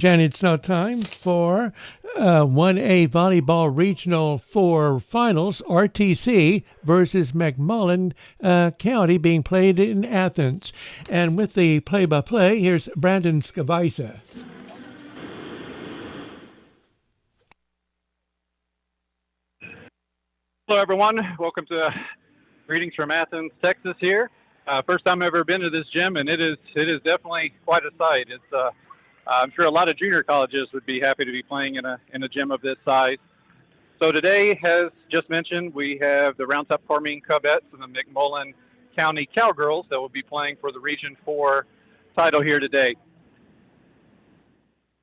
And it's now time for 1A Volleyball Regional 4 Finals, RTC versus McMullen County, being played in Athens. And with the play-by-play, here's Brandon Scavisa. Hello, everyone. Welcome to greetings from Athens, Texas here. First time I've ever been to this gym, and it is definitely quite a sight. It's I'm sure a lot of junior colleges would be happy to be playing in a gym of this size. So today, as just mentioned, we have the Round Top Carmine Cubettes and the McMullen County Cowgirls that will be playing for the Region 4 title here today.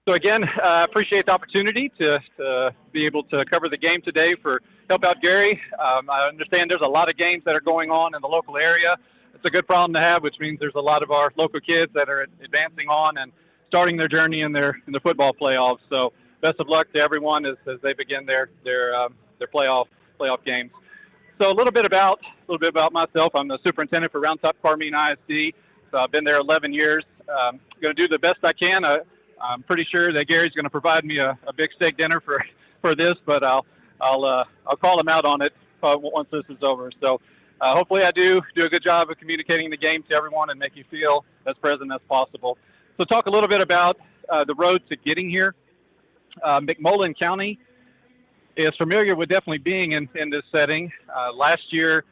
So again, I appreciate the opportunity to be able to cover the game today for Help Out Gary. I understand there's a lot of games that are going on in the local area. It's a good problem to have, which means there's a lot of our local kids that are advancing on and starting their journey in the football playoffs. So best of luck to everyone as they begin their playoff games. So a little bit about myself. I'm the superintendent for Round Top Carmine ISD. So I've been there 11 years. I'm going to do the best I can. I'm pretty sure that Gary's going to provide me a big steak dinner for this, but I'll call him out on it once this is over. So hopefully I do a good job of communicating the game to everyone and make you feel as present as possible. So talk a little bit about the road to getting here. McMullen County is familiar with definitely being in this setting. Last year,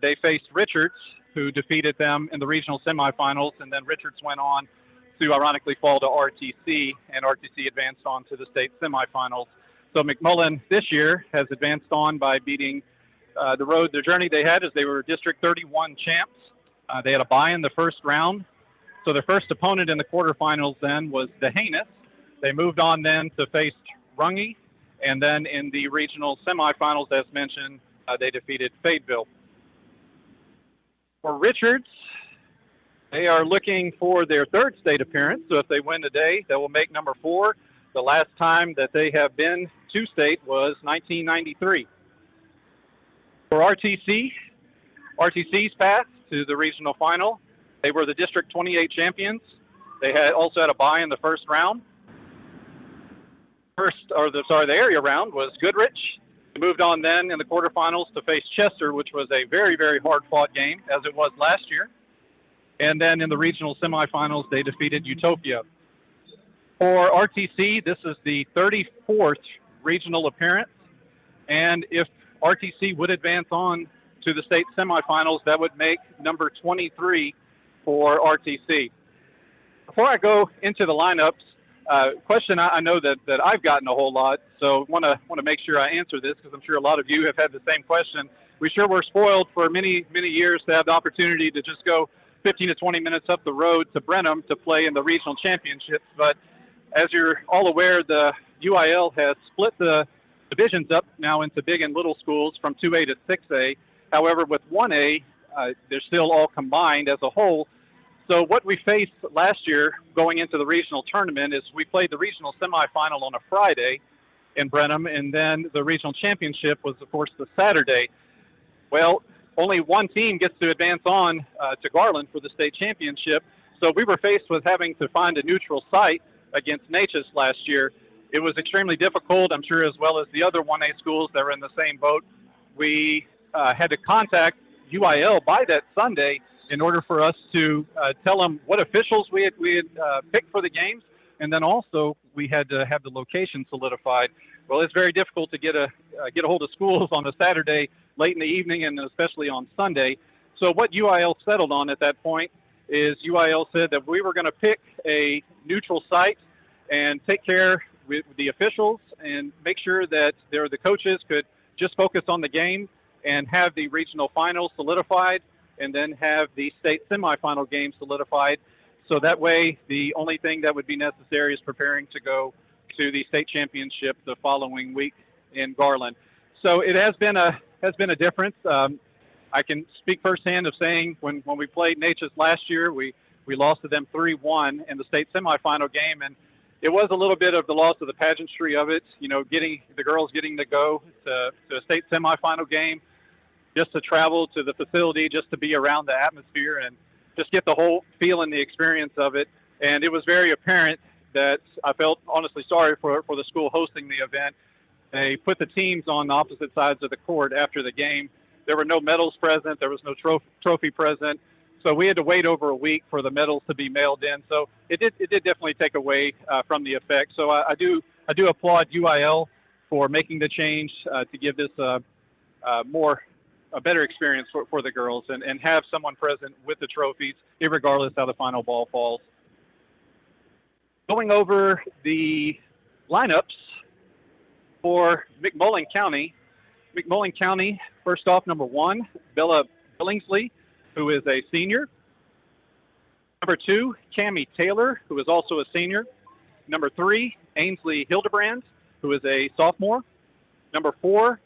they faced Richards, who defeated them in the regional semifinals, and then Richards went on to ironically fall to RTC, and RTC advanced on to the state semifinals. So McMullen this year has advanced on by beating the journey they had as they were District 31 champs. They had a bye in the first round. So their first opponent in the quarterfinals then was Dehanus. They moved on then to face Runge, and then in the regional semifinals, as mentioned, they defeated Fayetteville. For Richards, they are looking for their third state appearance. So if they win today, that will make number 4. The last time that they have been to state was 1993. For RTC's path to the regional final, they were the District 28 champions. They also had a bye in the first round. The area round was Goodrich. They moved on then in the quarterfinals to face Chester, which was a very, very hard-fought game, as it was last year. And then in the regional semifinals, they defeated Utopia. For RTC, this is the 34th regional appearance. And if RTC would advance on to the state semifinals, that would make number 23 for RTC. Before I go into the lineups, question I know that I've gotten a whole lot, so want to make sure I answer this because I'm sure a lot of you have had the same question. We sure were spoiled for many years to have the opportunity to just go 15 to 20 minutes up the road to Brenham to play in the regional championships. But as you're all aware, the UIL has split the divisions up now into big and little schools from 2A to 6A. However, with 1A, they're still all combined as a whole. So what we faced last year going into the regional tournament is we played the regional semifinal on a Friday in Brenham, and then the regional championship was, of course, the Saturday. Well, only one team gets to advance on to Garland for the state championship. So we were faced with having to find a neutral site against Natchez last year. It was extremely difficult, I'm sure, as well as the other 1A schools that were in the same boat. We had to contact UIL by that Sunday in order for us to tell them what officials we had picked for the games, and then also we had to have the location solidified. Well, it's very difficult to get a hold of schools on a Saturday late in the evening, and especially on Sunday. So what UIL settled on at that point is UIL said that we were going to pick a neutral site and take care with the officials and make sure that the coaches could just focus on the game and have the regional final solidified and then have the state semifinal game solidified. So that way, the only thing that would be necessary is preparing to go to the state championship the following week in Garland. So it has been a difference. I can speak firsthand of saying when we played Natchez last year, we lost to them 3-1 in the state semifinal game, and it was a little bit of the loss of the pageantry of it, getting the girls getting to go to a state semifinal game, just to travel to the facility, just to be around the atmosphere and just get the whole feel and the experience of it. And it was very apparent that I felt honestly sorry for the school hosting the event. They put the teams on opposite sides of the court after the game. There were no medals present. There was no trophy present. So we had to wait over a week for the medals to be mailed in. So it did definitely take away from the effect. So I do applaud UIL for making the change to give this a better experience for the girls and have someone present with the trophies, regardless how the final ball falls. Going over the lineups for McMullen County. McMullen County, first off, number 1, Bella Billingsley, who is a senior. Number 2, Cammie Taylor, who is also a senior. Number 3, Ainsley Hildebrand, who is a sophomore. Number 4,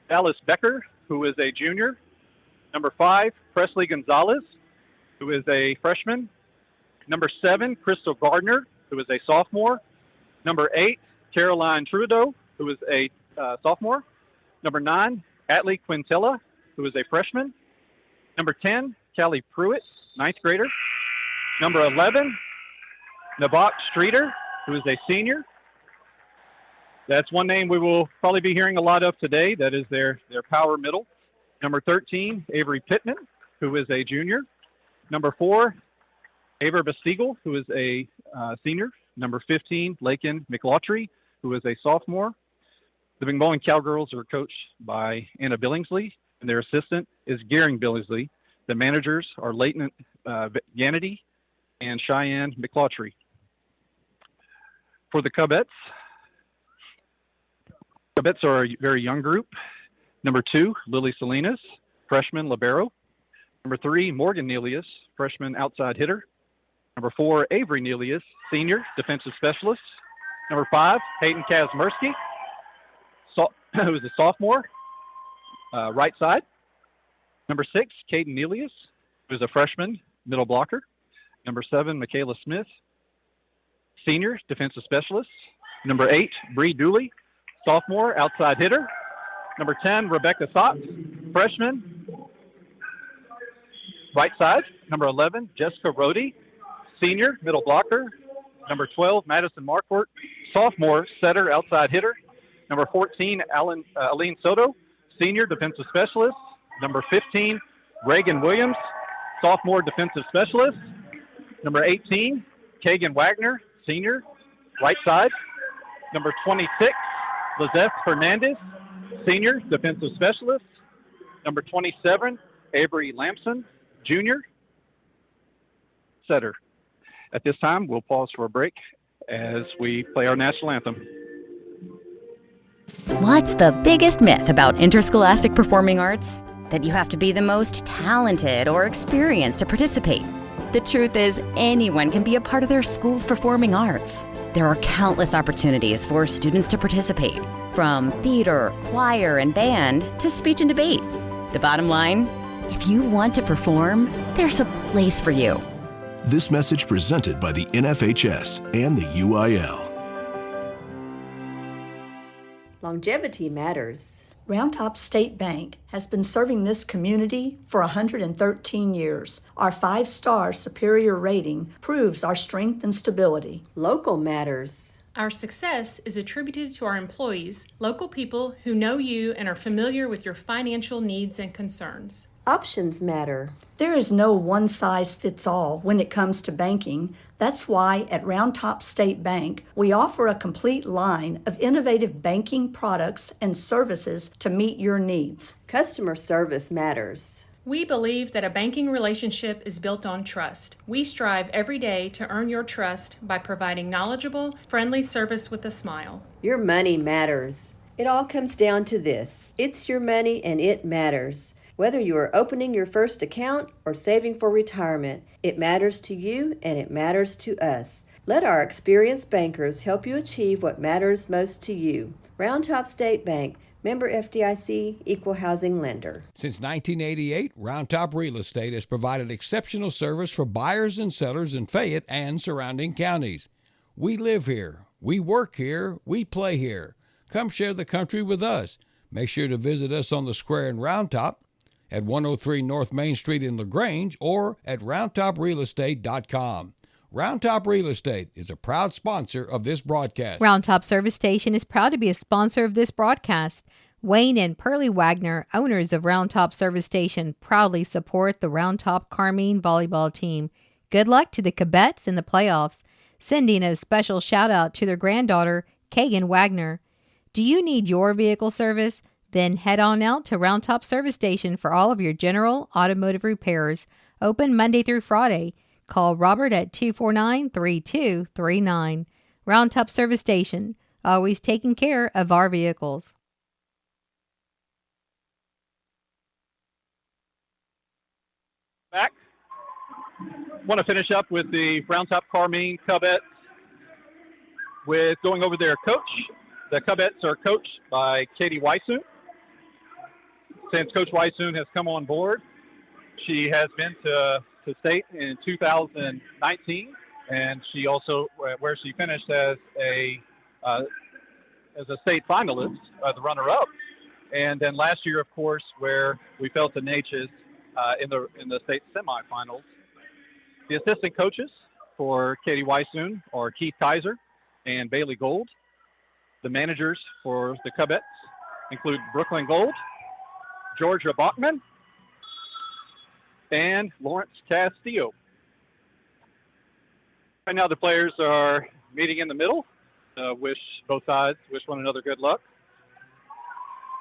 Dallas Becker, who is a junior. Number 5, Presley Gonzalez, who is a freshman. Number 7, Crystal Gardner, who is a sophomore. Number 8, Caroline Trudeau, who is a sophomore. Number 9, Atlee Quintella, who is a freshman. Number 10, Callie Pruitt, 9th grader. Number 11, Nabok Streeter, who is a senior. That's one name we will probably be hearing a lot of today. That is their power middle. Number 13, Avery Pittman, who is a junior. Number 4, Aver Bestiegel, who is a senior. Number 15, Lakin McLaughtry, who is a sophomore. The McMullen Cowgirls are coached by Anna Billingsley, and their assistant is Gearing Billingsley. The managers are Leighton Yanity and Cheyenne McLaughtry. For the Cubettes are a very young group. Number 2, Lily Salinas, freshman libero. Number 3, Morgan Nelius, freshman outside hitter. Number 4, Avery Nelius, senior defensive specialist. Number 5, Hayden Kazmersky, who is a sophomore, right side. Number 6, Caden Nelius, who is a freshman, middle blocker. Number 7, Michaela Smith, senior defensive specialist. Number 8, Bree Dooley, sophomore, outside hitter. Number 10, Rebecca Sox, freshman, right side. Number 11, Jessica Rohde, senior, middle blocker. Number 12, Madison Marquardt, sophomore, setter, outside hitter. Number 14, Aline Soto, senior defensive specialist. Number 15, Reagan Williams, sophomore defensive specialist. Number 18, Kagan Wagner, senior, right side. Number 26, Lizeth Fernandez, senior defensive specialist. Number 27, Avery Lampson, junior, setter. At this time, we'll pause for a break as we play our national anthem. What's the biggest myth about interscholastic performing arts? That you have to be the most talented or experienced to participate. The truth is, anyone can be a part of their school's performing arts. There are countless opportunities for students to participate, from theater, choir, and band to speech and debate. The bottom line, if you want to perform, there's a place for you. This message presented by the NFHS and the UIL. Longevity matters. Round Top State Bank has been serving this community for 113 years. Our 5-star superior rating proves our strength and stability. Local matters. Our success is attributed to our employees, local people who know you and are familiar with your financial needs and concerns. Options matter. There is no one-size-fits-all when it comes to banking. That's why at Round Top State Bank, we offer a complete line of innovative banking products and services to meet your needs. Customer service matters. We believe that a banking relationship is built on trust. We strive every day to earn your trust by providing knowledgeable, friendly service with a smile. Your money matters. It all comes down to this. It's your money and it matters. Whether you are opening your first account or saving for retirement, it matters to you and it matters to us. Let our experienced bankers help you achieve what matters most to you. Round Top State Bank, member FDIC, equal housing lender. Since 1988, Round Top Real Estate has provided exceptional service for buyers and sellers in Fayette and surrounding counties. We live here, we work here, we play here. Come share the country with us. Make sure to visit us on the square in Round Top, at 103 North Main Street in LaGrange, or at roundtoprealestate.com. Round Top Real Estate is a proud sponsor of this broadcast. Round Top Service Station is proud to be a sponsor of this broadcast. Wayne and Pearlie Wagner, owners of Round Top Service Station, proudly support the Round Top Carmine volleyball team. Good luck to the Cubettes in the playoffs. Sending a special shout out to their granddaughter, Kagan Wagner. Do you need your vehicle service? Then head on out to Round Top Service Station for all of your general automotive repairs. Open Monday through Friday. Call Robert at 249-3239. Round Top Service Station, always taking care of our vehicles. Back. Want to finish up with the Round Top Carmine Cubettes with going over their coach. The Cubettes are coached by Katie Weisoon. Since Coach Weisoon has come on board, she has been to state in 2019, and she also where she finished as a state finalist, the runner-up, and then last year, of course, where we fell to Natchez in the state semifinals. The assistant coaches for Katie Weisoon are Keith Kaiser and Bailey Gold. The managers for the Cubettes include Brooklyn Gold, Georgia Bachman, and Lawrence Castillo. Right now the players are meeting in the middle. Wish both sides, wish one another good luck.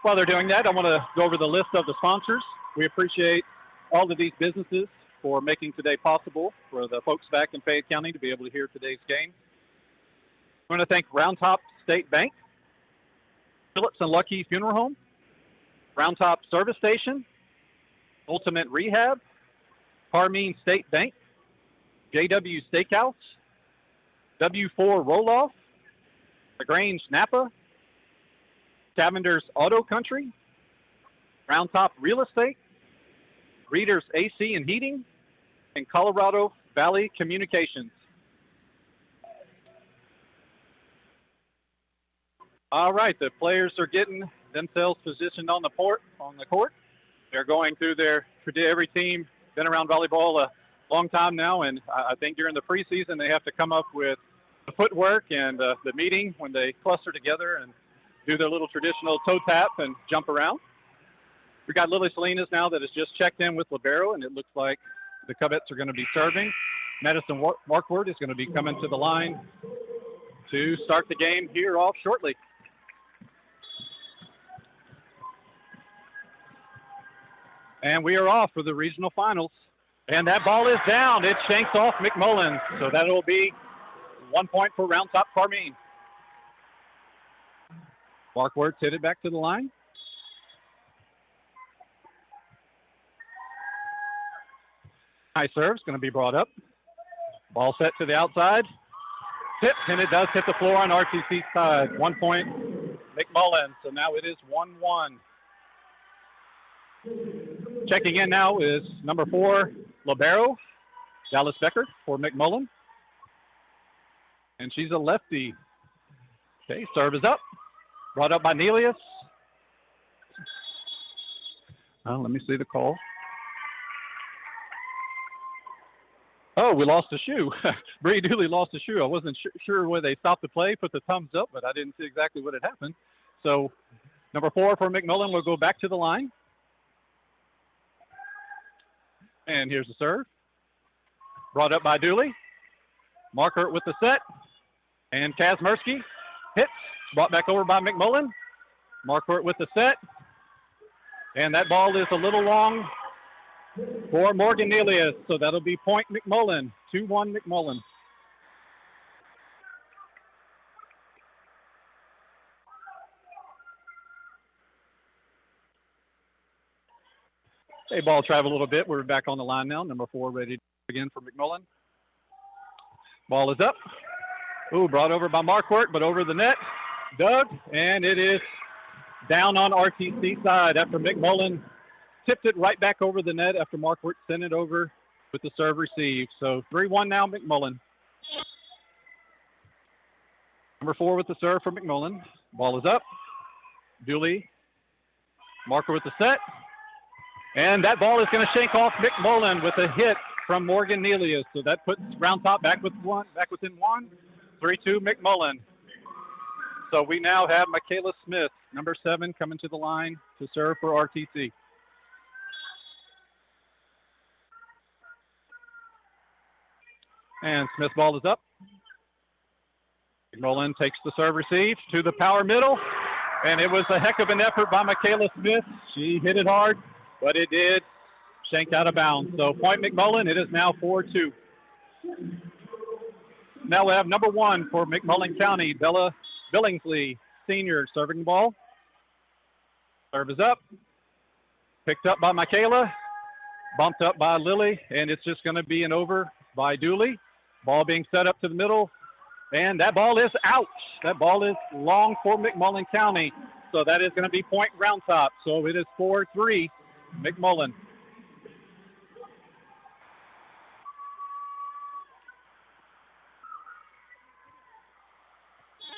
While they're doing that, I want to go over the list of the sponsors. We appreciate all of these businesses for making today possible for the folks back in Fayette County to be able to hear today's game. I want to thank Round Top State Bank, Phillips and Lucky Funeral Home, Round Top Service Station, Ultimate Rehab, Carmine State Bank, JW Steakhouse, W4 Roll-Off, LaGrange Napa, Cavender's Auto Country, Round Top Real Estate, Reader's AC and Heating, and Colorado Valley Communications. All right, the players are getting themselves positioned on the court. They're going through every team been around volleyball a long time now, and I think during the preseason they have to come up with the footwork and the meeting when they cluster together and do their little traditional toe tap and jump around. We got Lily Salinas now that has just checked in with Libero, and it looks like the Cubettes are going to be serving. Madison Markward is going to be coming to the line to start the game here off shortly. And we are off for the regional finals. And that ball is down. It shanks off McMullen. So that'll be 1 point for Round Top Carmine. Markward's hit it back to the line. High serve's going to be brought up. Ball set to the outside. Tipped, and it does hit the floor on RTC's side. 1 point, McMullen. So now it is 1-1. Checking in now is number 4, Libero, Dallas Becker for McMullen. And she's a lefty. Okay, serve is up. Brought up by Nelius. Let me see the call. Oh, we lost a shoe. Bree Dooley lost a shoe. I wasn't sure where they stopped the play, put the thumbs up, but I didn't see exactly what had happened. So number 4 for McMullen will go back to the line. And here's the serve. Brought up by Dooley. Marker with the set. And Kazmersky hits. Brought back over by McMullen. Marker with the set. And that ball is a little long for Morgan Nelius. So that'll be point McMullen. 2-1 McMullen. Okay, ball travel a little bit. We're back on the line now. Number 4 ready to begin for McMullen. Ball is up. Ooh, brought over by Markward, but over the net. Dug, and it is down on RTC side after McMullen tipped it right back over the net after Markward sent it over with the serve received. So 3-1 now, McMullen. Number 4 with the serve for McMullen. Ball is up. Dooley. Marker with the set. And that ball is going to shank off McMullen with a hit from Morgan Nelius. So that puts Round Top back within one. 3-2 McMullen. So we now have Michaela Smith, number 7, coming to the line to serve for RTC. And Smith's ball is up. McMullen takes the serve receive to the power middle. And it was a heck of an effort by Michaela Smith. She hit it hard, but it did shank out of bounds. So point McMullen, it is now 4-2. Now we have number 1 for McMullen County, Bella Billingsley, senior, serving the ball. Serve is up. Picked up by Michaela. Bumped up by Lily, and it's just going to be an over by Dooley. Ball being set up to the middle, and that ball is out. That ball is long for McMullen County, so that is going to be point Round Top. So it is 4-3 McMullen.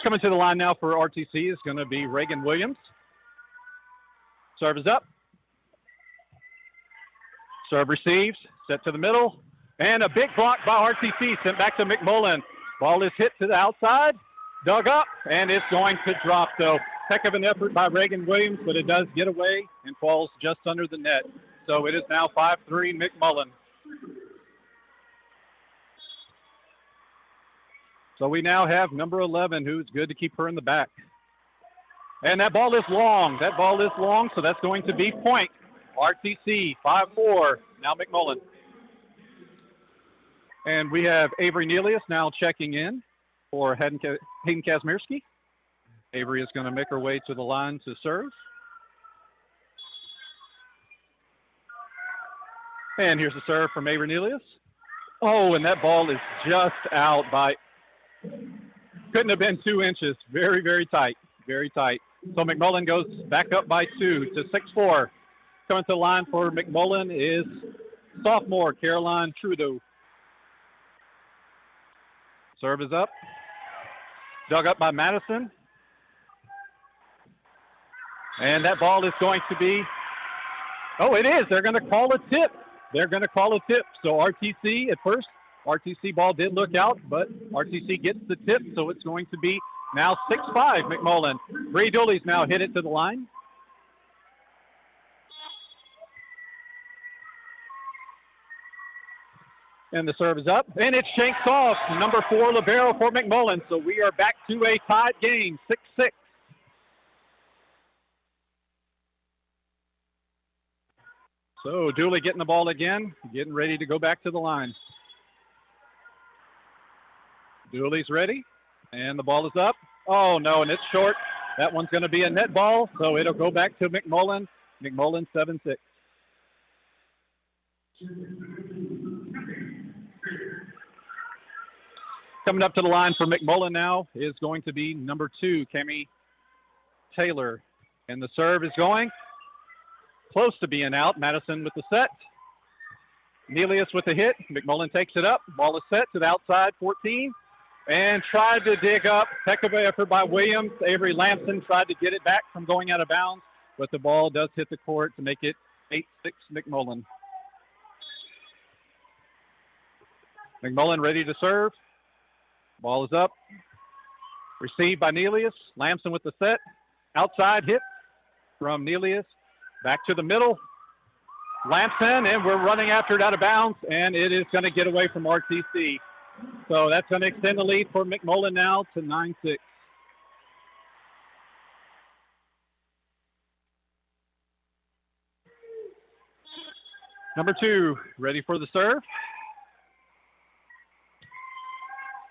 Coming to the line now for RTC is going to be Reagan Williams. Serve is up. Serve receives, set to the middle, and a big block by RTC sent back to McMullen. Ball is hit to the outside, dug up, and it's going to drop. So heck of an effort by Reagan Williams, but it does get away and falls just under the net. So it is now 5-3 McMullen. So we now have number 11, who's good to keep her in the back. And that ball is long. That ball is long, so that's going to be point. RTC 5-4, now McMullen. And we have Avery Nelius now checking in for Hayden Kazmierski. Avery is going to make her way to the line to serve. And here's the serve from Avery Nelius. Oh, and that ball is just out by, couldn't have been 2 inches. Very, very tight, very tight. So McMullen goes back up by 2 to 6-4. Coming to the line for McMullen is sophomore Caroline Trudeau. Serve is up. Dug up by Madison. And that ball is going to be, oh, it is. They're going to call a tip. They're going to call a tip. So RTC at first, RTC ball did look out, but RTC gets the tip, so it's going to be now 6-5 McMullen. Bree Dooley's now hit it to the line. And the serve is up, and it shanks off. Number 4 libero for McMullen. So we are back to a tied game, 6-6. So Dooley getting the ball again, getting ready to go back to the line. Dooley's ready, and the ball is up. Oh, no, and it's short. That one's going to be a net ball, so it'll go back to McMullen. McMullen 7-6. Coming up to the line for McMullen now is going to be number 2, Cami Taylor. And the serve is going close to being out. Madison with the set. Nelius with the hit. McMullen takes it up. Ball is set to the outside, 14. And tried to dig up. Heck of an effort by Williams. Avery Lamson tried to get it back from going out of bounds, but the ball does hit the court to make it 8-6 McMullen. McMullen ready to serve. Ball is up. Received by Nelius. Lamson with the set. Outside hit from Nelius. Back to the middle. Lamson, and we're running after it out of bounds, and it is going to get away from RTC. So that's going to extend the lead for McMullen now to 9-6. Number 2, ready for the serve.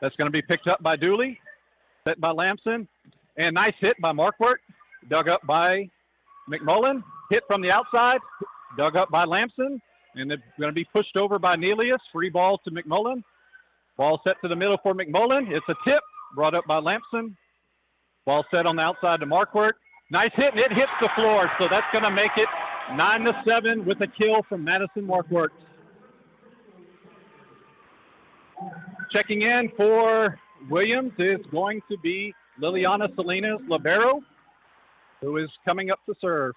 That's going to be picked up by Dooley, set by Lamson, and nice hit by Markwart, dug up by McMullen, hit from the outside, dug up by Lamson, and it's going to be pushed over by Nelius. Free ball to McMullen. Ball set to the middle for McMullen. It's a tip brought up by Lamson. Ball set on the outside to Markwart. Nice hit, and it hits the floor. So that's going to make it 9-7 with a kill from Madison Markwart. Checking in for Williams is going to be Liliana Salinas libero, who is coming up to serve.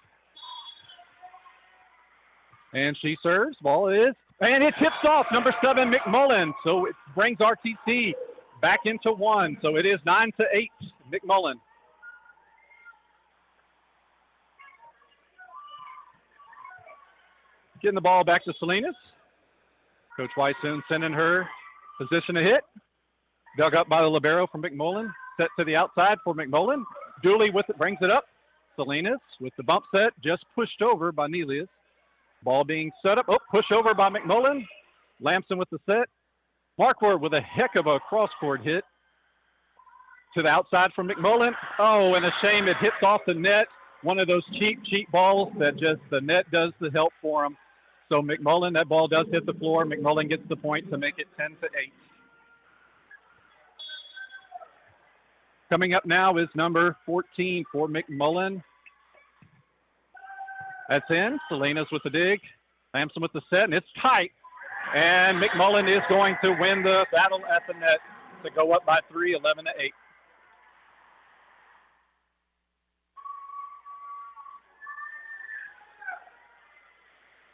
And she serves. Ball is And it tips off number 7, McMullen. So it brings RTC back into 1. So it is 9-8, McMullen. Getting the ball back to Salinas. Coach Weissoon sending her position to hit. Dug up by the libero from McMullen. Set to the outside for McMullen. Dooley with it, brings it up. Salinas with the bump set, just pushed over by Nelius. Ball being set up. Oh, push over by McMullen. Lamson with the set. Markward with a heck of a cross-court hit to the outside from McMullen. Oh, and a shame it hits off the net. One of those cheap balls that just the net does the help for him. So McMullen, that ball does hit the floor. McMullen gets the point to make it 10-8. Coming up now is number 14 for McMullen. That's in. Salinas with the dig. Lamson with the set, and it's tight. And McMullen is going to win the battle at the net to go up by 3, 11-8.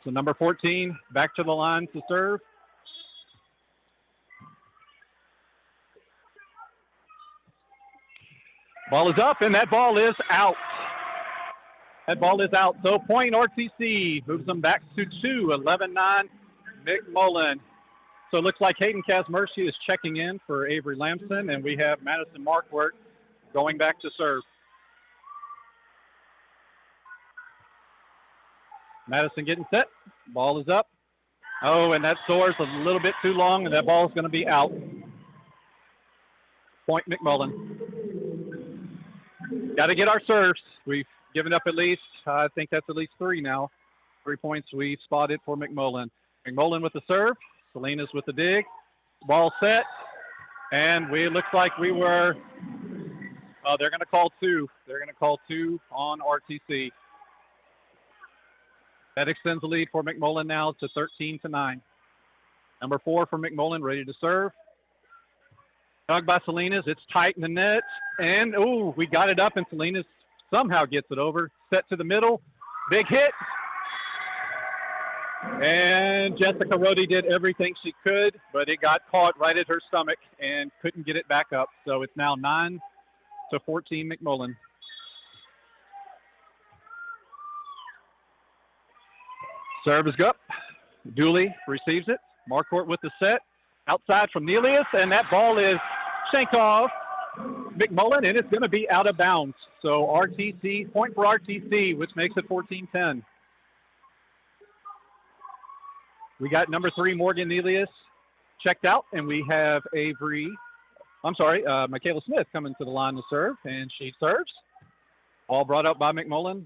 So number 14 back to the line to serve. Ball is up, and that ball is out. That ball is out. So point RTC moves them back to 2, 11-9, McMullen. So it looks like Hayden Kazmercy is checking in for Avery Lamson, and we have Madison Markwart going back to serve. Madison getting set. Ball is up. Oh, and that soars a little bit too long, and that ball is going to be out. Point McMullen. Got to get our serves. We've given up at least, I think that's at least 3 now. 3 points we spotted for McMullen. McMullen with the serve. Salinas with the dig. Ball set. And it looks like we were, they're going to call 2. They're going to call 2 on RTC. That extends the lead for McMullen now to 13-9. Number 4 for McMullen, ready to serve. Dug by Salinas. It's tight in the net. And, we got it up, and Salinas somehow gets it over. Set to the middle. Big hit. And Jessica Rohde did everything she could, but it got caught right at her stomach and couldn't get it back up. So it's now 9-14 McMullen. Serve is up. Dooley receives it. Markwart with the set. Outside from Nelius, and that ball is shanked off McMullen, and it's going to be out of bounds. So RTC, point for RTC, which makes it 14-10. We got number 3, Morgan Nelius, checked out, and we have Michaela Smith coming to the line to serve, and she serves. All brought up by McMullen.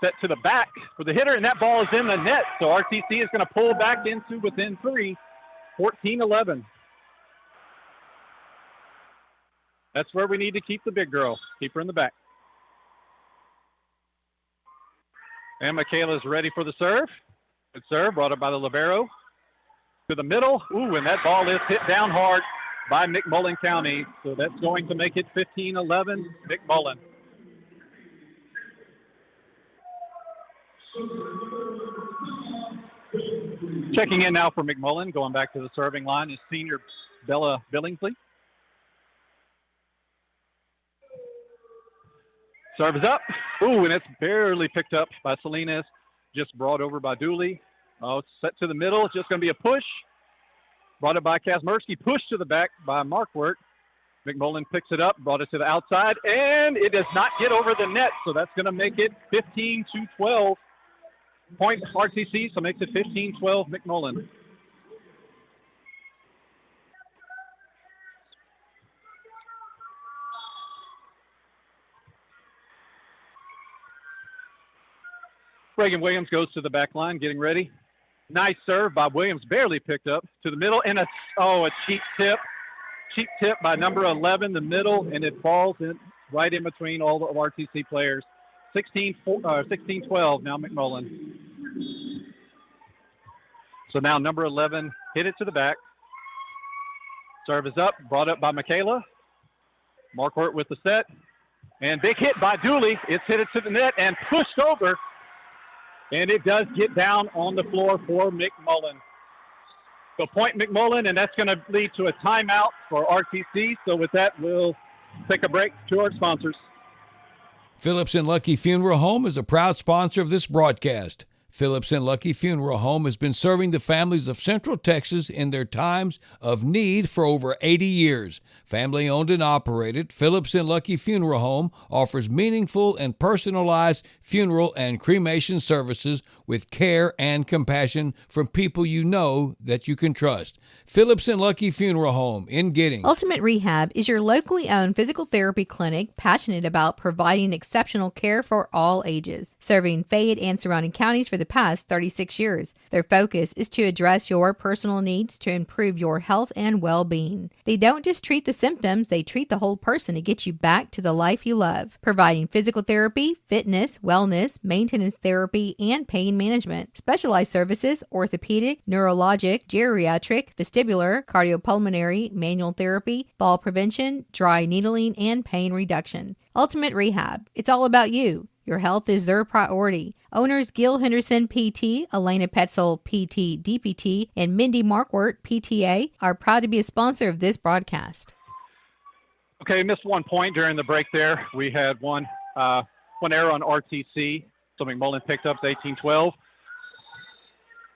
Set to the back for the hitter, and that ball is in the net. So RTC is going to pull back into within 3, 14-11. That's where we need to keep the big girl. Keep her in the back. And Michaela's ready for the serve. Good serve, brought up by the libero. To the middle. And that ball is hit down hard by McMullen County. So that's going to make it 15-11, McMullen. Checking in now for McMullen, going back to the serving line is senior Bella Billingsley. Serve is up. And it's barely picked up by Salinas. Just brought over by Dooley. It's set to the middle. It's just going to be a push. Brought it by Kazmerski. Pushed to the back by Markwart. McMullen picks it up, brought it to the outside, and it does not get over the net. So that's going to make it 15-12. Point RTC, so makes it 15-12 McMullen. Reagan Williams goes to the back line, getting ready. Nice serve by Williams, barely picked up to the middle, and a cheap tip. Cheap tip by number 11, the middle, and it falls in right in between all of RTC players. 16-12 now McMullen. So now number 11 hit it to the back. Serve is up, brought up by Michaela. Markwart with the set. And big hit by Dooley. It's hit it to the net and pushed over. And it does get down on the floor for McMullen. So point McMullen, and that's going to lead to a timeout for RTC. So with that, we'll take a break to our sponsors. Phillips and Lucky Funeral Home is a proud sponsor of this broadcast. Phillips and Lucky Funeral Home has been serving the families of Central Texas in their times of need for over 80 years. Family owned and operated, Phillips and Lucky Funeral Home offers meaningful and personalized funeral and cremation services with care and compassion from people you know that you can trust. Phillips and Lucky Funeral Home in Giddings. Ultimate Rehab is your locally owned physical therapy clinic passionate about providing exceptional care for all ages, serving Fayette and surrounding counties for the past 36 years. Their focus is to address your personal needs to improve your health and well-being. They don't just treat the symptoms, they treat the whole person to get you back to the life you love, providing physical therapy, fitness, wellness, maintenance therapy, and pain management. Specialized services, orthopedic, neurologic, geriatric, vestibular, cardiopulmonary, manual therapy, fall prevention, dry needling, and pain reduction. Ultimate Rehab. It's all about you. Your health is their priority. Owners Gil Henderson, PT, Elena Petzel, PT, DPT, and Mindy Markwart, PTA, are proud to be a sponsor of this broadcast. Okay, missed 1 point during the break there. We had one error on RTC, so McMullen picked up 18-12.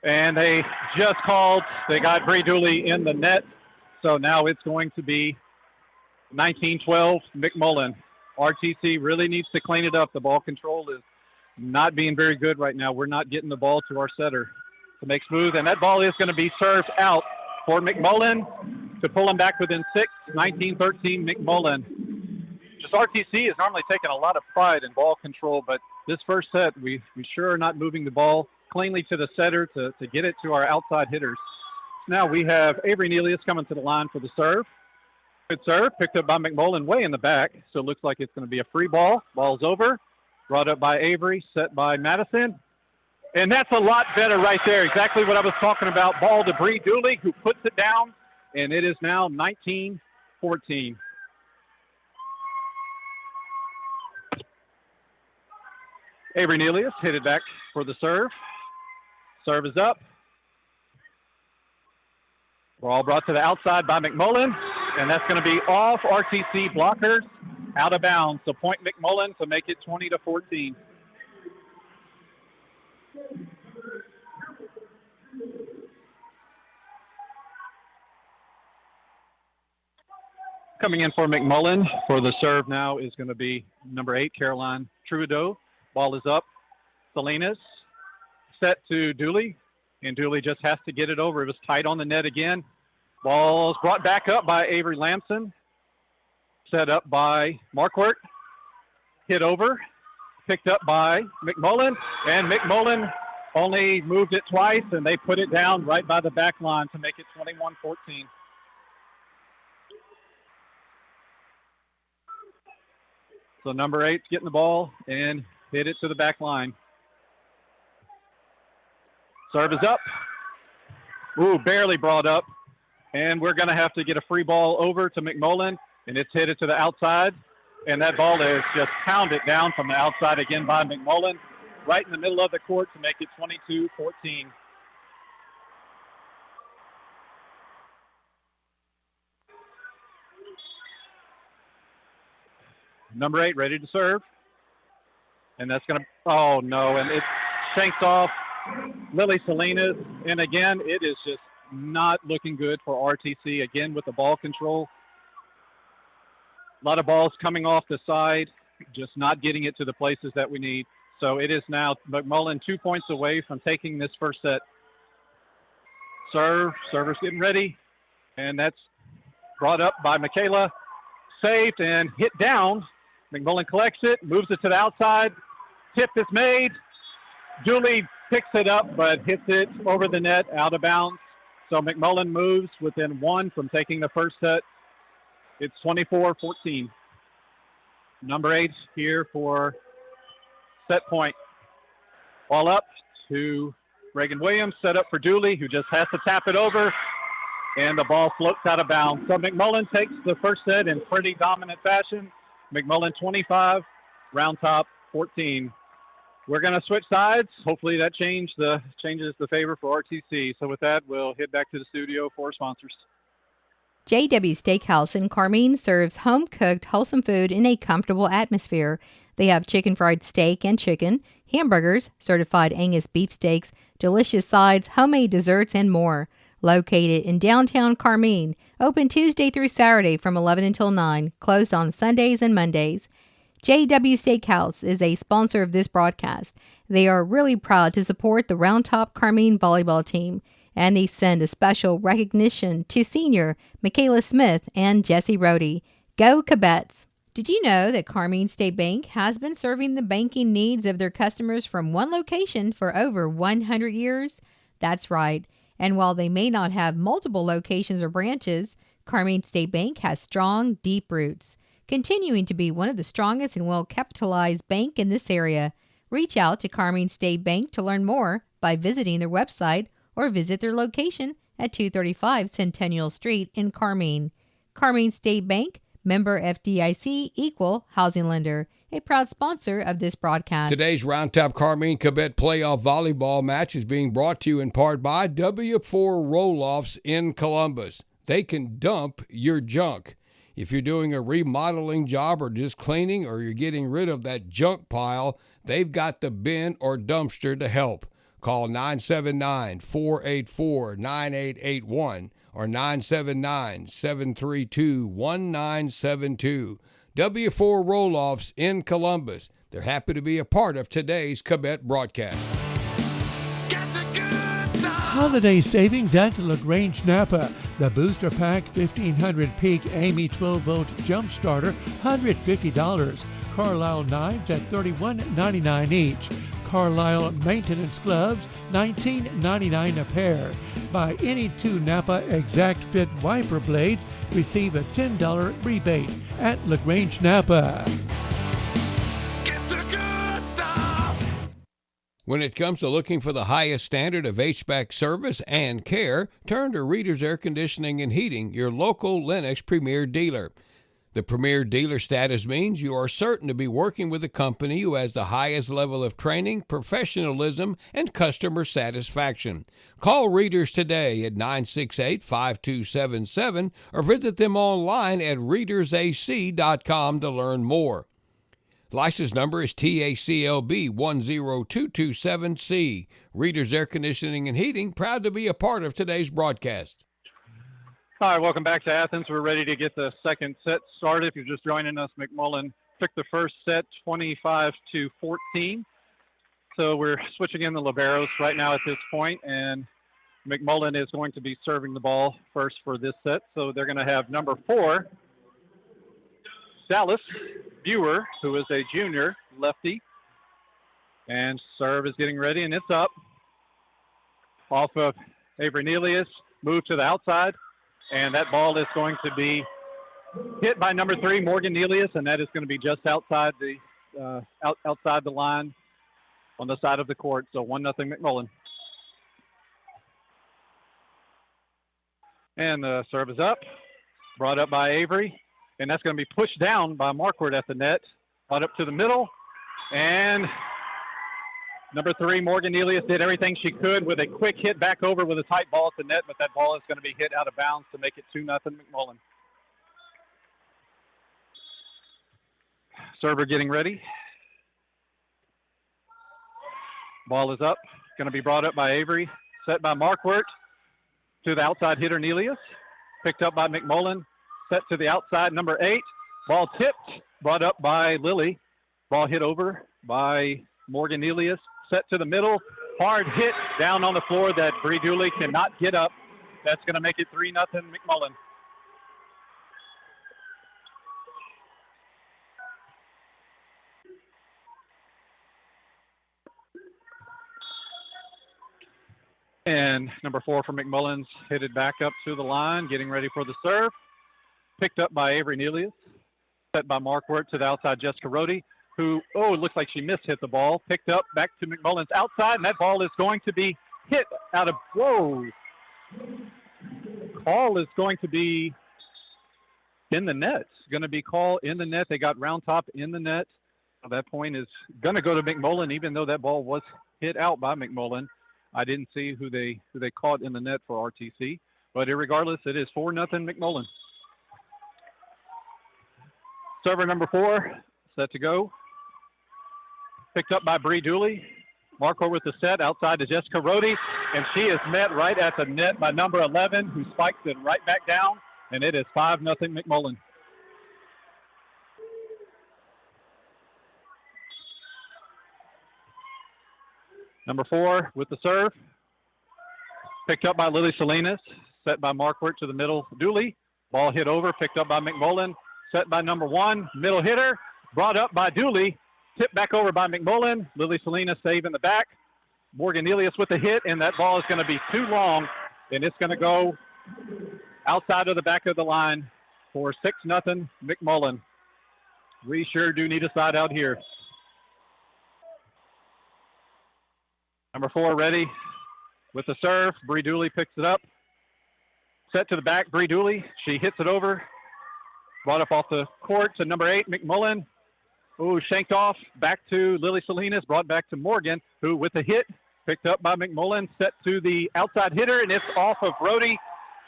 And they just called. They got Bree Dooley in the net. So now it's going to be 19-12 McMullen. RTC really needs to clean it up. The ball control is not being very good right now. We're not getting the ball to our setter to make smooth. And that ball is going to be served out for McMullen to pull him back within 6, 19-13 McMullen. Just RTC is normally taking a lot of pride in ball control, but this first set, we sure are not moving the ball cleanly to the setter to get it to our outside hitters. Now we have Avery Nelius coming to the line for the serve. Good serve, picked up by McMullen way in the back, so it looks like it's going to be a free ball. Ball's over, brought up by Avery, set by Madison. And that's a lot better right there, exactly what I was talking about. Ball to Bree Dooley, who puts it down, and it is now 19-14. Avery Nelius hit it back for the serve. Serve is up. Ball brought to the outside by McMullen, and that's going to be off RTC blockers, out of bounds. So point McMullen to make it 20-14. Coming in for McMullen for the serve now is going to be number 8, Caroline Trudeau. Ball is up. Salinas set to Dooley, and Dooley just has to get it over. It was tight on the net again. Ball's brought back up by Avery Lamson. Set up by Markwart. Hit over. Picked up by McMullen, and McMullen only moved it twice, and they put it down right by the back line to make it 21-14. So number 8's getting the ball and hit it to the back line. Serve is up. Ooh, barely brought up. And we're going to have to get a free ball over to McMullen, and it's hit it to the outside. And that ball is just pounded down from the outside again by McMullen, right in the middle of the court to make it 22-14. Number 8 ready to serve. And that's going to, oh no, and it shanks off Lily Salinas. And again, it is just not looking good for RTC, again with the ball control. A lot of balls coming off the side, just not getting it to the places that we need. So it is now McMullen 2 points away from taking this first set. Server's getting ready, and that's brought up by Michaela. Saved and hit down. McMullen collects it, moves it to the outside. Tip is made. Dooley picks it up, but hits it over the net, out of bounds. So McMullen moves within 1 from taking the first set. It's 24-14. Number 8 here for set point. Ball up to Reagan Williams, set up for Dooley, who just has to tap it over, and the ball floats out of bounds. So McMullen takes the first set in pretty dominant fashion. McMullen 25, Round Top 14. we're going to switch sides. Hopefully that changes the favor for RTC. So with that, we'll head back to the studio for sponsors. JW Steakhouse in Carmine serves home-cooked, wholesome food in a comfortable atmosphere. They have chicken fried steak and chicken, hamburgers, certified Angus beef steaks, delicious sides, homemade desserts, and more. Located in downtown Carmine, open Tuesday through Saturday from 11 until 9, closed on Sundays and Mondays. JW Steakhouse is a sponsor of this broadcast. They are really proud to support the Round Top Carmine volleyball team, and they send a special recognition to senior Michaela Smith and Jesse Rohde. Go Cubettes! Did you know that Carmine State Bank has been serving the banking needs of their customers from one location for over 100 years? That's right. And while they may not have multiple locations or branches, Carmine State Bank has strong, deep roots, continuing to be one of the strongest and well-capitalized bank in this area. Reach out to Carmine State Bank to learn more by visiting their website or visit their location at 235 Centennial Street in Carmine. Carmine State Bank, member FDIC, equal housing lender, a proud sponsor of this broadcast. Today's Round Top Carmine Cubette playoff volleyball match is being brought to you in part by W4 Roll-Offs in Columbus. They can dump your junk. If you're doing a remodeling job or just cleaning or you're getting rid of that junk pile, they've got the bin or dumpster to help. Call 979-484-9881 or 979-732-1972. W4 Roll-Offs in Columbus. They're happy to be a part of today's Cubette broadcast. Holiday savings at LaGrange Napa. The Booster Pack 1500 Peak Amy 12-volt Jump Starter, $150. Carlisle knives at $31.99 each. Carlisle maintenance gloves, $19.99 a pair. Buy any 2 Napa Exact Fit wiper blades, receive a $10 rebate at LaGrange Napa. Get the good stuff! When it comes to looking for the highest standard of HVAC service and care, turn to Reader's Air Conditioning and Heating, your local Lennox Premier dealer. The Premier dealer status means you are certain to be working with a company who has the highest level of training, professionalism, and customer satisfaction. Call Readers today at 968-5277 or visit them online at readersac.com to learn more. License number is TACLB 10227C. Readers Air Conditioning and Heating, proud to be a part of today's broadcast. All right, welcome back to Athens. We're ready to get the second set started. If you're just joining us, McMullen took the first set 25-14. So we're switching in the liberos right now at this point, and McMullen is going to be serving the ball first for this set. So they're going to have number 4, Dallas Buer, who is a junior lefty. And serve is getting ready, and it's up. Off of Avery Nelius, move to the outside. And that ball is going to be hit by number 3, Morgan Nelius, and that is going to be just outside the outside the line on the side of the court. So 1-0 McMullen. And the serve is up, brought up by Avery, and that's going to be pushed down by Marquardt at the net. Brought up to the middle, and number 3, Morgan Nelius, did everything she could with a quick hit back over with a tight ball at the net, but that ball is going to be hit out of bounds to make it 2-0 McMullen. Server getting ready. Ball is up, going to be brought up by Avery, set by Marquardt to the outside hitter Nelius, picked up by McMullen, set to the outside, number 8. Ball tipped, brought up by Lilly. Ball hit over by Morgan Nelius. Set to the middle, hard hit down on the floor that Bree Dooley cannot get up. That's going to make it 3-0 McMullen. And number 4 for McMullen's headed back up to the line, getting ready for the serve. Picked up by Avery Nelius, set by Marquardt to the outside Jessica Rohde, who, it looks like she mishit the ball. Picked up back to McMullen's outside, and that ball is going to be hit out of, Call is going to be in the net. It's going to be call in the net. They got Round Top in the net. That point is going to go to McMullen, even though that ball was hit out by McMullen. I didn't see who they caught in the net for RTC, but irregardless, it is 4-0 McMullen. Server number 4, set to go. Picked up by Bree Dooley. Marco with the set outside to Jessica Rohde, and she is met right at the net by number 11, who spikes it right back down, and it is 5-0 McMullen. Number 4 with the serve. Picked up by Lily Salinas, set by Marquardt to the middle. Dooley, ball hit over, picked up by McMullen, set by number 1, middle hitter, brought up by Dooley, tipped back over by McMullen. Lily Salinas save in the back. Morgan Elias with the hit, and that ball is going to be too long, and it's going to go outside of the back of the line for 6-0 McMullen. We sure do need a side out here. Number 4 ready with the serve. Bree Dooley picks it up. Set to the back, Bree Dooley. She hits it over. Brought up off the court to number 8, McMullen. Ooh, shanked off. Back to Lily Salinas. Brought back to Morgan, who with the hit, picked up by McMullen. Set to the outside hitter, and it's off of Rohde.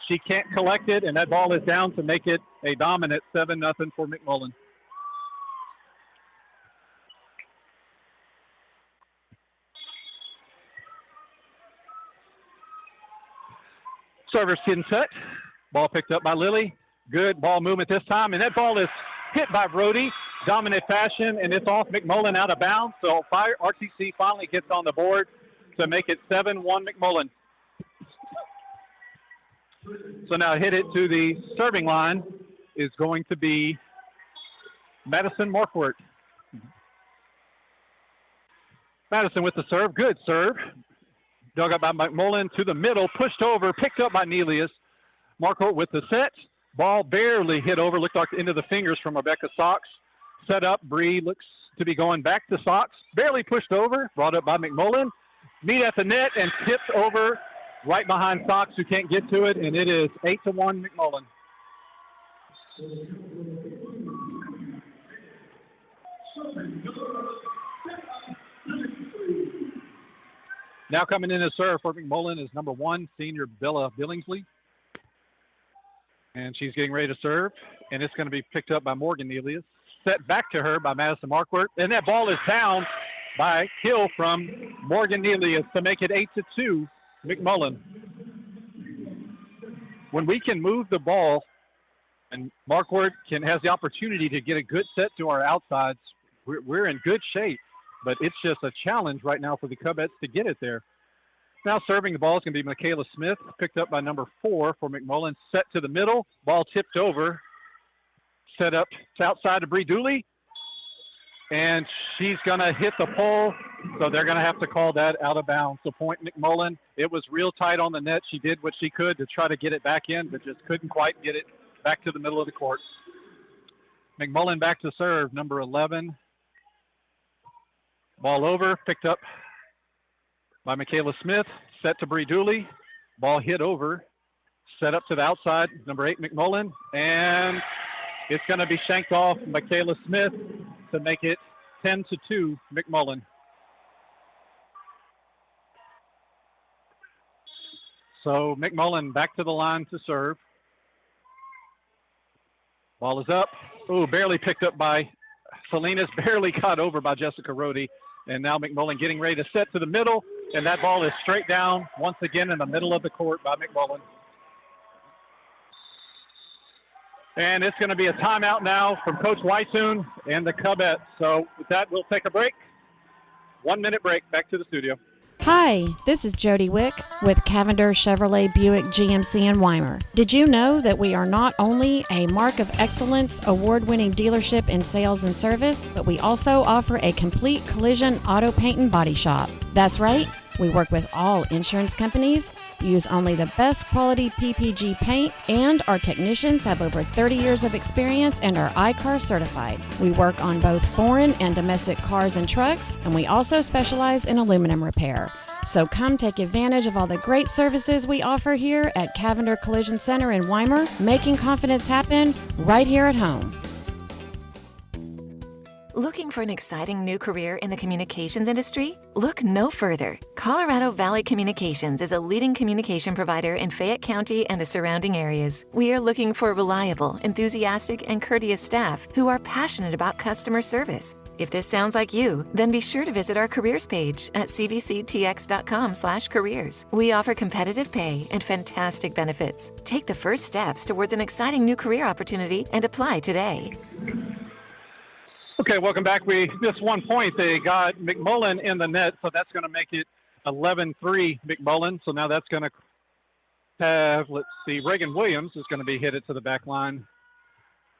She can't collect it, and that ball is down to make it a dominant 7-0 for McMullen. Server's getting set. Ball picked up by Lily. Good ball movement this time, and that ball is hit by Rohde. Dominant fashion, and it's off McMullen out of bounds. So RTC finally gets on the board to make it 7-1 McMullen. So now hit it to the serving line is going to be Madison Marquardt. Madison with the serve. Good serve. Dug up by McMullen to the middle, pushed over, picked up by Nelius. Marquardt with the set. Ball barely hit over, looked like into the fingers from Rebecca Sox. Set up, Bree looks to be going back to Sox. Barely pushed over, brought up by McMullen. Meet at the net and tipped over right behind Sox, who can't get to it, and it is 8-1 McMullen. Now coming in to serve for McMullen is number 1, senior Bella Billingsley. And she's getting ready to serve, and it's going to be picked up by Morgan Elias. Set back to her by Madison Marquardt, and that ball is down by kill from Morgan Elias to make it 8-2 McMullen. When we can move the ball and Marquardt has the opportunity to get a good set to our outsides, we're in good shape, but it's just a challenge right now for the Cubettes to get it there. Now serving the ball is going to be Michaela Smith, picked up by number 4 for McMullen. Set to the middle, ball tipped over. Set up to outside to Bree Dooley, and she's going to hit the pole, so they're going to have to call that out of bounds. So point McMullen. It was real tight on the net. She did what she could to try to get it back in, but just couldn't quite get it back to the middle of the court. McMullen back to serve, number 11. Ball over, picked up by Michaela Smith. Set to Bree Dooley. Ball hit over. Set up to the outside, number 8, McMullen, and it's going to be shanked off Michaela Smith to make it 10-2 McMullen. So McMullen back to the line to serve. Ball is up. Ooh, barely picked up by Salinas, barely got over by Jessica Rohde. And now McMullen getting ready to set to the middle, and that ball is straight down once again in the middle of the court by McMullen. And it's going to be a timeout now from Coach Weishuhn and the Cubettes. So with that, we'll take a break. 1 minute break. Back to the studio. Hi, this is Jody Wick with Cavender Chevrolet Buick GMC in Weimar. Did you know that we are not only a Mark of Excellence award-winning dealership in sales and service, but we also offer a complete collision auto paint and body shop? That's right. We work with all insurance companies, use only the best quality PPG paint, and our technicians have over 30 years of experience and are I-CAR certified. We work on both foreign and domestic cars and trucks, and we also specialize in aluminum repair. So come take advantage of all the great services we offer here at Cavender Collision Center in Weimar, making confidence happen right here at home. Looking for an exciting new career in the communications industry? Look no further. Colorado Valley Communications is a leading communication provider in Fayette County and the surrounding areas. We are looking for reliable, enthusiastic, and courteous staff who are passionate about customer service. If this sounds like you, then be sure to visit our careers page at cvctx.com/careers. We offer competitive pay and fantastic benefits. Take the first steps towards an exciting new career opportunity and apply today. Okay, welcome back. We missed 1 point. They got McMullen in the net, so that's going to make it 11-3 McMullen. So now that's going to have, let's see, Reagan Williams is going to be hit it to the back line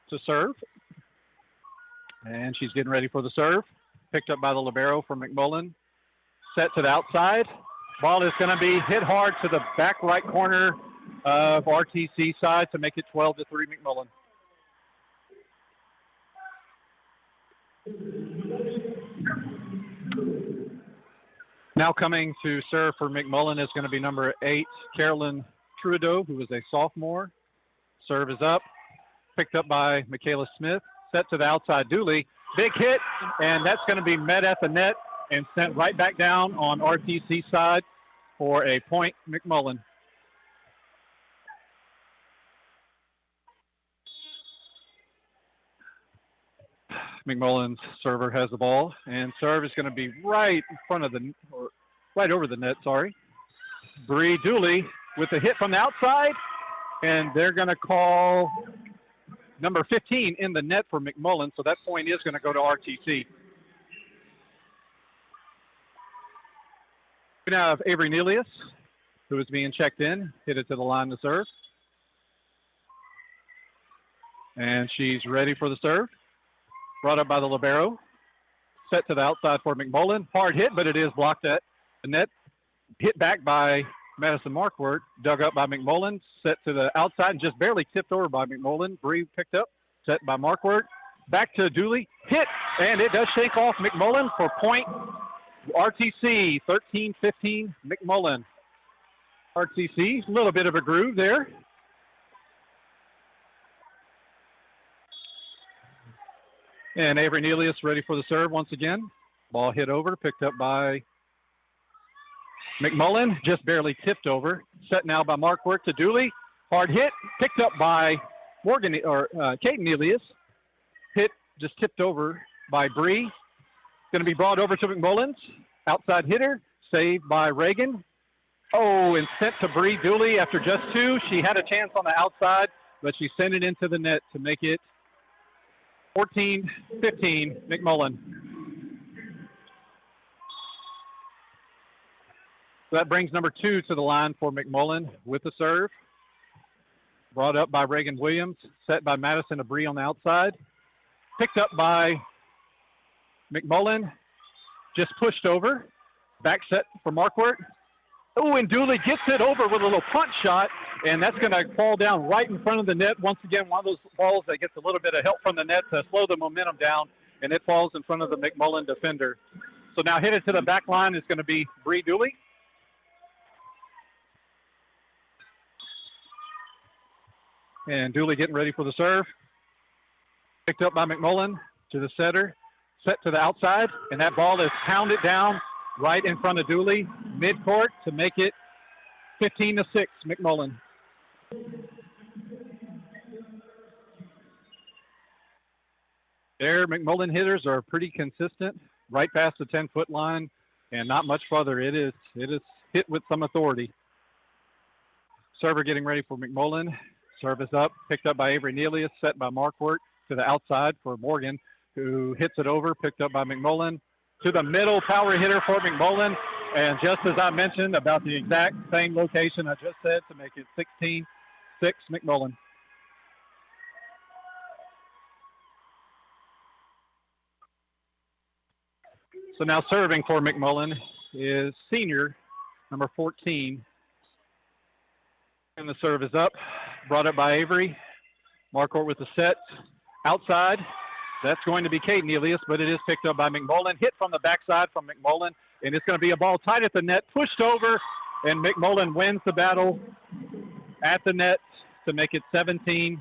to serve. And she's getting ready for the serve. Picked up by the libero from McMullen. Set to the outside. Ball is going to be hit hard to the back right corner of RTC side to make it 12-3 McMullen. Now coming to serve for McMullen is going to be number 8, Carolyn Trudeau, who is a sophomore. Serve is up. Picked up by Michaela Smith. Set to the outside, Dooley. Big hit, and that's going to be met at the net and sent right back down on RTC side for a point, McMullen. McMullen's server has the ball, and serve is going to be right in front of the, or right over the net, sorry. Bree Dooley with the hit from the outside, and they're going to call number 15 in the net for McMullen, so that point is going to go to RTC. We now have Avery Nelius, who is being checked in, hit it to the line to serve. And she's ready for the serve. Brought up by the libero. Set to the outside for McMullen. Hard hit, but it is blocked at the net. Hit back by Madison Markwart. Dug up by McMullen. Set to the outside and just barely tipped over by McMullen. Bree picked up. Set by Markwart. Back to Dooley. Hit, and it does shake off McMullen for point. RTC 13-15 McMullen. RTC, a little bit of a groove there. And Avery Nelius ready for the serve once again. Ball hit over, picked up by McMullen, just barely tipped over. Set now by Markwart to Dooley. Hard hit, picked up by Morgan or Kate Nelius. Hit just tipped over by Bree. Going to be brought over to McMullen's outside hitter, saved by Reagan. Oh, and sent to Bree Dooley after just 2. She had a chance on the outside, but she sent it into the net to make it 14-15 McMullen. So that brings number 2 to the line for McMullen with the serve. Brought up by Reagan Williams, set by Madison Abree on the outside. Picked up by McMullen, just pushed over. Back set for Markwart. Oh, and Dooley gets it over with a little punch shot, and that's going to fall down right in front of the net. Once again, one of those balls that gets a little bit of help from the net to slow the momentum down, and it falls in front of the McMullen defender. So now hit it to the back line is going to be Bree Dooley. And Dooley getting ready for the serve. Picked up by McMullen to the setter. Set to the outside, and that ball is pounded down right in front of Dooley, midcourt, to make it 15-6, McMullen. Their McMullen hitters are pretty consistent, right past the 10-foot line, and not much further. It is hit with some authority. Server getting ready for McMullen. Service up, picked up by Avery Nelius, set by Markwart to the outside for Morgan, who hits it over, picked up by McMullen. To the middle, power hitter for McMullen. And just as I mentioned about the exact same location I just said to make it 16-6 McMullen. So now serving for McMullen is senior, number 14. And the serve is up, brought up by Avery. Markwart with the set, outside. That's going to be Kate Nelius, but it is picked up by McMullen. Hit from the backside from McMullen, and it's going to be a ball tight at the net, pushed over, and McMullen wins the battle at the net to make it 17-6.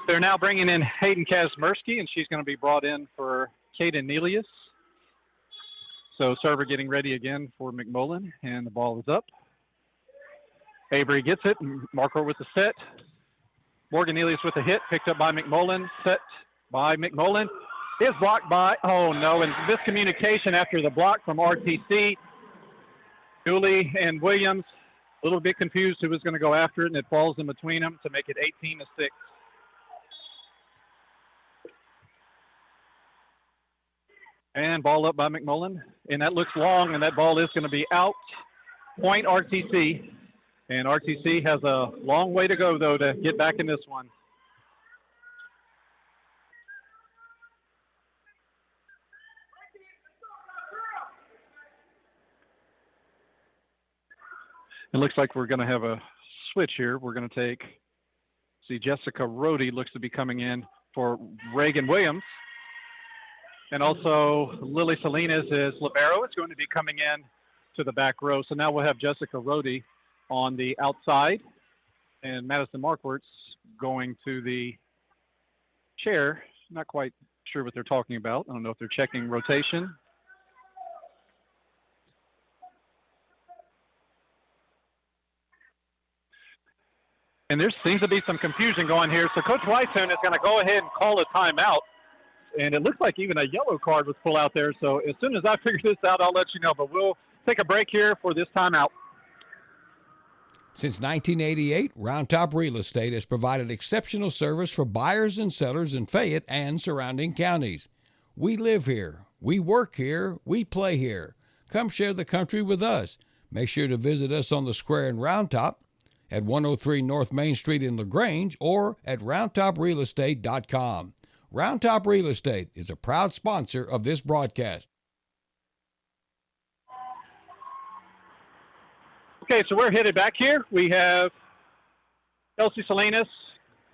They're now bringing in Hayden Kazmersky, and she's going to be brought in for Kaden Nelius. So server getting ready again for McMullen, and the ball is up. Avery gets it, and Marker with the set. Morgan Nelius with the hit, picked up by McMullen, set by McMullen. Is blocked by, oh no, and miscommunication after the block from RTC. Dooley and Williams, a little bit confused who was going to go after it, and it falls in between them to make it 18-6. And ball up by McMullen, and that looks long, and that ball is going to be out. Point RTC, and RTC has a long way to go, though, to get back in this one. It looks like we're going to have a switch here. We're going to see Jessica Rohde looks to be coming in for Reagan Williams. And also Lily Salinas is libero. It's going to be coming in to the back row. So now we'll have Jessica Rohde on the outside and Madison Markwartz going to the chair. Not quite sure what they're talking about. I don't know if they're checking rotation. And there seems to be some confusion going here. So Coach Weissoon is going to go ahead and call a timeout. And it looks like even a yellow card was pulled out there. So as soon as I figure this out, I'll let you know. But we'll take a break here for this timeout. Since 1988, Round Top Real Estate has provided exceptional service for buyers and sellers in Fayette and surrounding counties. We live here. We work here. We play here. Come share the country with us. Make sure to visit us on the square in Round Top, at 103 North Main Street in LaGrange, or at roundtoprealestate.com. Round Top Real Estate is a proud sponsor of this broadcast. Okay, so we're headed back here. We have Elsie Salinas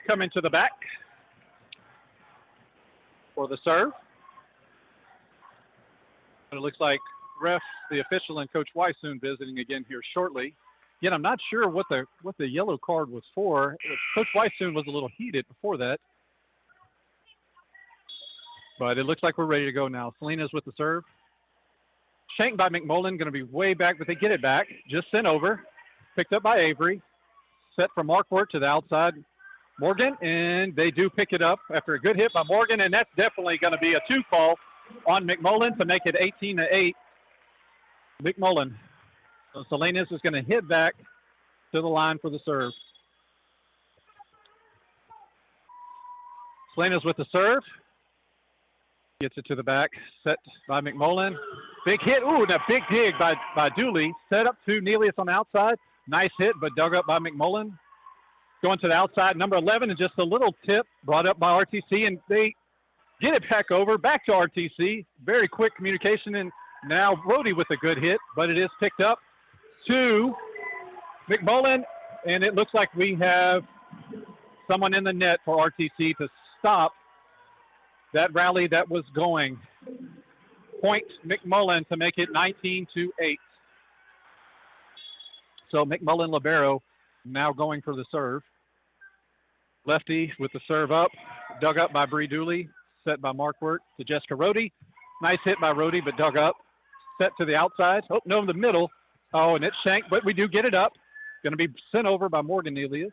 coming to the back for the serve. But it looks like ref, the official, and Coach Weissoon visiting again here shortly. Yet I'm not sure what the yellow card was for. Coach Weissoon was a little heated before that. But it looks like we're ready to go now. Salinas with the serve. Shanked by McMullen, going to be way back, but they get it back. Just sent over. Picked up by Avery. Set from Markworth to the outside. Morgan, and they do pick it up after a good hit by Morgan, and that's definitely going to be a 2 call on McMullen to make it 18-8. McMullen. So Salinas is going to hit back to the line for the serve. Salinas with the serve. Gets it to the back. Set by McMullen. Big hit. Ooh, and a big dig by Dooley. Set up to Nelius on the outside. Nice hit, but dug up by McMullen. Going to the outside, number 11, and just a little tip brought up by RTC, and they get it back over, back to RTC. Very quick communication, and now Rohde with a good hit, but it is picked up to McMullen, and it looks like we have someone in the net for RTC to stop that rally that was going. Point McMullen to make it 19-8. So McMullen libero now going for the serve. Lefty with the serve up, dug up by Bree Dooley, set by Markworth to Jessica Rohde. Nice hit by Rohde, but dug up. Set to the outside. Oh, no, in the middle. Oh, and it's shanked, but we do get it up. Going to be sent over by Morgan Nelius.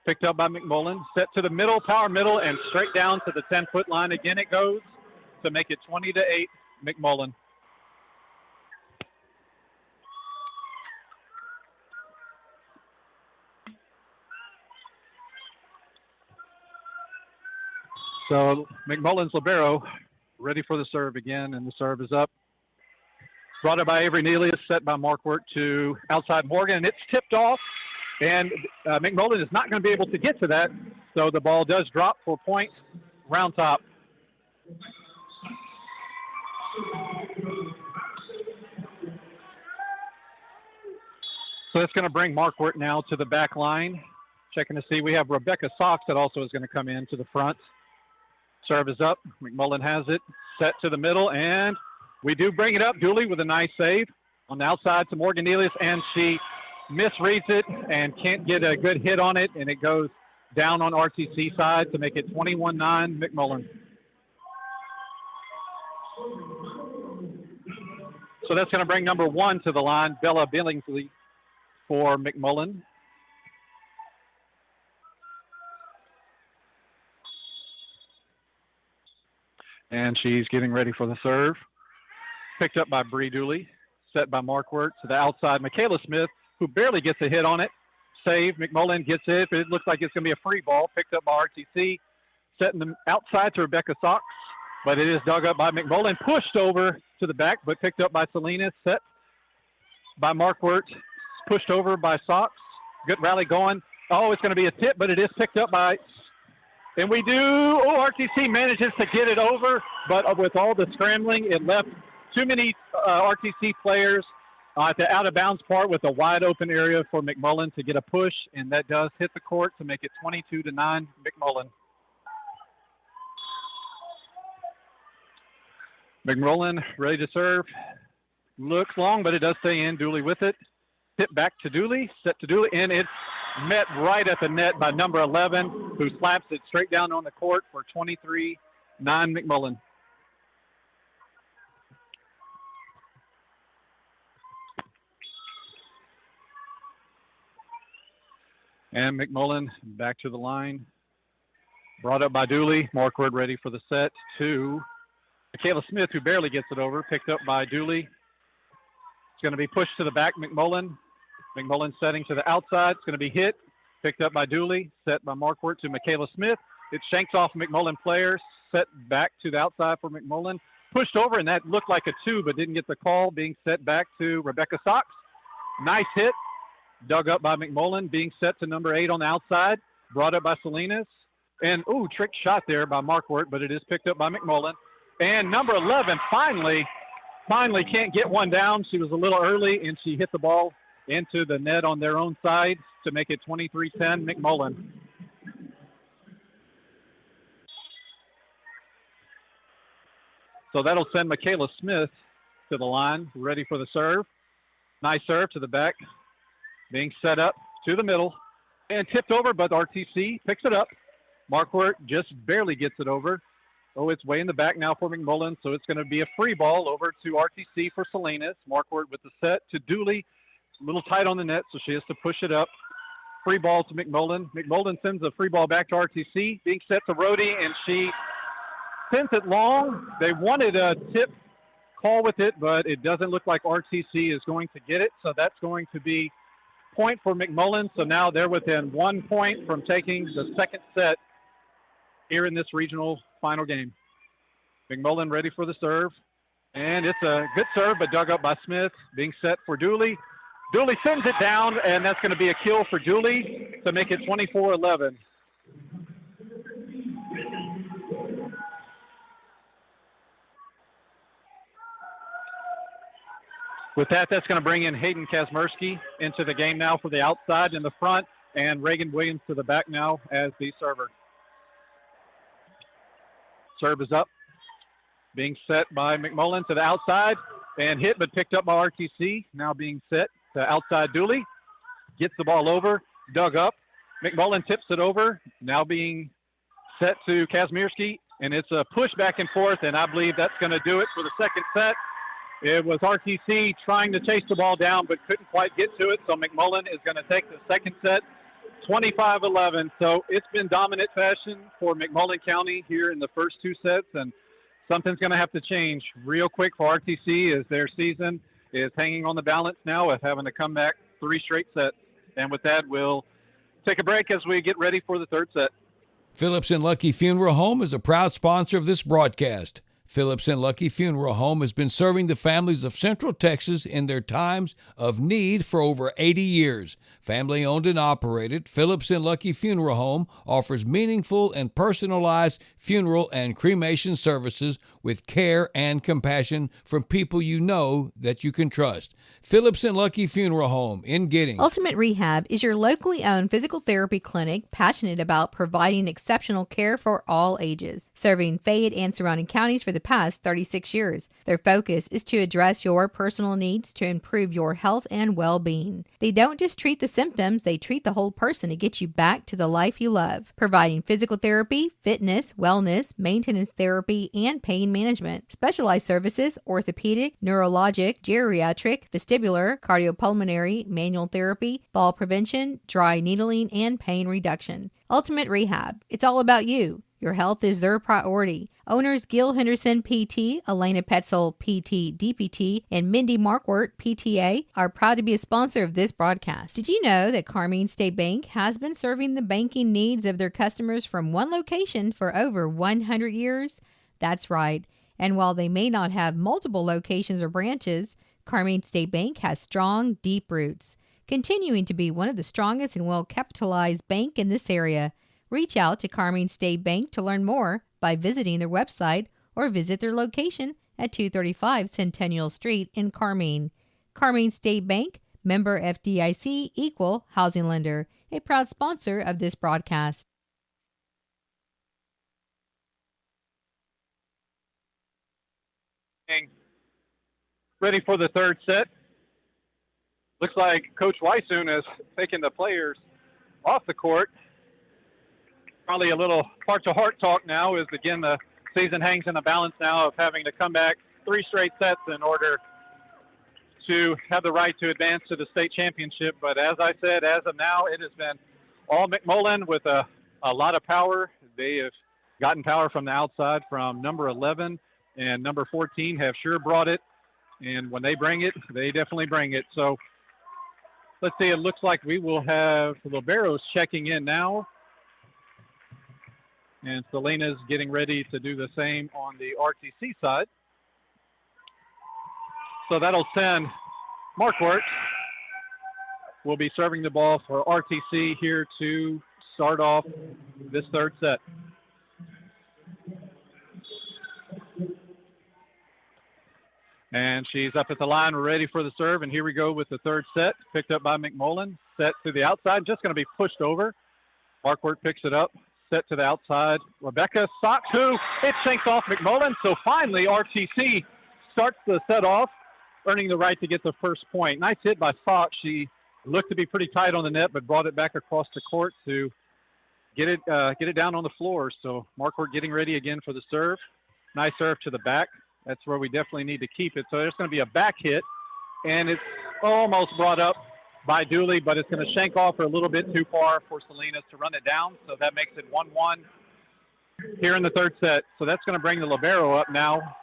Picked up by McMullen. Set to the middle, power middle, and straight down to the 10-foot line. Again it goes to make it 20-8, McMullen. So McMullen's libero ready for the serve again, and the serve is up. Brought up by Avery Nelius, set by Markworth to outside Morgan, and it's tipped off, and McMullen is not going to be able to get to that, so the ball does drop for point, Round Top. So it's going to bring Markworth now to the back line. Checking to see, we have Rebecca Sox that also is going to come in to the front. Serve is up. McMullen has it. Set to the middle, and we do bring it up. Dooley with a nice save on the outside to Morgan Nelius, and she misreads it and can't get a good hit on it, and it goes down on RTC side to make it 21-9 McMullen. So that's going to bring number 1 to the line, Bella Billingsley for McMullen. And she's getting ready for the serve. Picked up by Bree Dooley, set by Markwort to the outside. Michaela Smith, who barely gets a hit on it. Save, McMullen gets it. It looks like it's going to be a free ball. Picked up by RTC, setting them outside to Rebecca Sox, but it is dug up by McMullen. Pushed over to the back, but picked up by Salinas. Set by Markwort, pushed over by Sox. Good rally going. Oh, it's going to be a tip, but it is picked up by, and we do. Oh, RTC manages to get it over, but with all the scrambling, it left too many RTC players at the out-of-bounds part with a wide-open area for McMullen to get a push, and that does hit the court to make it 22-9 McMullen. McMullen ready to serve. Looks long, but it does stay in. Dooley with it. Tip back to Dooley, set to Dooley, and it's met right at the net by number 11, who slaps it straight down on the court for 23-9 McMullen. And McMullen back to the line. Brought up by Dooley. Markwort ready for the set to Michaela Smith, who barely gets it over. Picked up by Dooley. It's going to be pushed to the back. McMullen. McMullen setting to the outside. It's going to be hit. Picked up by Dooley. Set by Markwort to Michaela Smith. It shanks off McMullen players. Set back to the outside for McMullen. Pushed over, and that looked like a 2, but didn't get the call. Being set back to Rebecca Sox. Nice hit. Dug up by McMullen, being set to number 8 on the outside. Brought up by Salinas. And, trick shot there by Markwort, but it is picked up by McMullen. And number 11 finally can't get one down. She was a little early, and she hit the ball into the net on their own side to make it 23-10 McMullen. So that'll send Michaela Smith to the line, ready for the serve. Nice serve to the back. Being set up to the middle and tipped over, but RTC picks it up. Markwort just barely gets it over. Oh, it's way in the back now for McMullen, so it's going to be a free ball over to RTC for Salinas. Markwort with the set to Dooley. A little tight on the net, so she has to push it up. Free ball to McMullen. McMullen sends a free ball back to RTC. Being set to Rhodey, and she sends it long. They wanted a tip call with it, but it doesn't look like RTC is going to get it, so that's going to be point for McMullen. So now they're within 1 point from taking the second set here in this regional final game. McMullen ready for the serve. And it's a good serve, but dug up by Smith. Being set for Dooley. Dooley sends it down, and that's going to be a kill for Dooley to make it 24-11. With that, that's going to bring in Hayden Kazmersky into the game now for the outside in the front, and Reagan Williams to the back now as the server. Serve is up. Being set by McMullen to the outside and hit, but picked up by RTC. Now being set to outside Dooley. Gets the ball over, dug up. McMullen tips it over. Now being set to Kazmersky, and it's a push back and forth, and I believe that's going to do it for the second set. It was RTC trying to chase the ball down, but couldn't quite get to it. So McMullen is going to take the second set, 25-11. So it's been dominant fashion for McMullen County here in the first two sets, and something's going to have to change real quick for RTC as their season is hanging on the balance now with having to come back 3 straight sets. And with that, we'll take a break as we get ready for the third set. Phillips and Lucky Funeral Home is a proud sponsor of this broadcast. Phillips and Lucky Funeral Home has been serving the families of Central Texas in their times of need for over 80 years. Family owned and operated, Phillips and Lucky Funeral Home offers meaningful and personalized funeral and cremation services with care and compassion from people you know that you can trust. Phillips and Lucky Funeral Home in Giddings. Ultimate Rehab is your locally owned physical therapy clinic passionate about providing exceptional care for all ages, serving Fayette and surrounding counties for the past 36 years. Their focus is to address your personal needs to improve your health and well-being. They don't just treat the symptoms, they treat the whole person to get you back to the life you love, providing physical therapy, fitness, wellness, maintenance therapy, and pain management. Specialized services: orthopedic, neurologic, geriatric, vestibular, cardiopulmonary, manual therapy, fall prevention, dry needling, and pain reduction. Ultimate Rehab. It's all about you. Your health is their priority. Owners Gil Henderson, PT, Elena Petzel, PT, DPT, and Mindy Markwart, PTA, are proud to be a sponsor of this broadcast. Did you know that Carmine State Bank has been serving the banking needs of their customers from one location for over 100 years? That's right. And while they may not have multiple locations or branches, Carmine State Bank has strong, deep roots, continuing to be one of the strongest and well-capitalized bank in this area. Reach out to Carmine State Bank to learn more by visiting their website or visit their location at 235 Centennial Street in Carmine. Carmine State Bank, member FDIC, equal housing lender, a proud sponsor of this broadcast. Ready for the third set. Looks like Coach Weissoon is taking the players off the court. Probably a little heart-to-heart talk now, as again the season hangs in the balance now of having to come back 3 straight sets in order to have the right to advance to the state championship. But as I said, as of now, it has been all McMullen with a lot of power. They have gotten power from the outside from number 11 and number 14 have sure brought it. And when they bring it, they definitely bring it. So let's see, it looks like we will have Liberos checking in now. And Selena's getting ready to do the same on the RTC side. So that'll send Markwart will be serving the ball for RTC here to start off this third set. And she's up at the line. We're ready for the serve. And here we go with the third set. Picked up by McMullen. Set to the outside. Just going to be pushed over. Markwart picks it up. Set to the outside. Rebecca Sox, who it sinks off McMullen. So finally, RTC starts the set off, earning the right to get the first point. Nice hit by Sox. She looked to be pretty tight on the net, but brought it back across the court to get it down on the floor. So Markwart getting ready again for the serve. Nice serve to the back. That's where we definitely need to keep it. So there's going to be a back hit, and it's almost brought up by Dooley, but it's going to shank off a little bit too far for Salinas to run it down. So that makes it 1-1 here in the third set. So that's going to bring the libero up now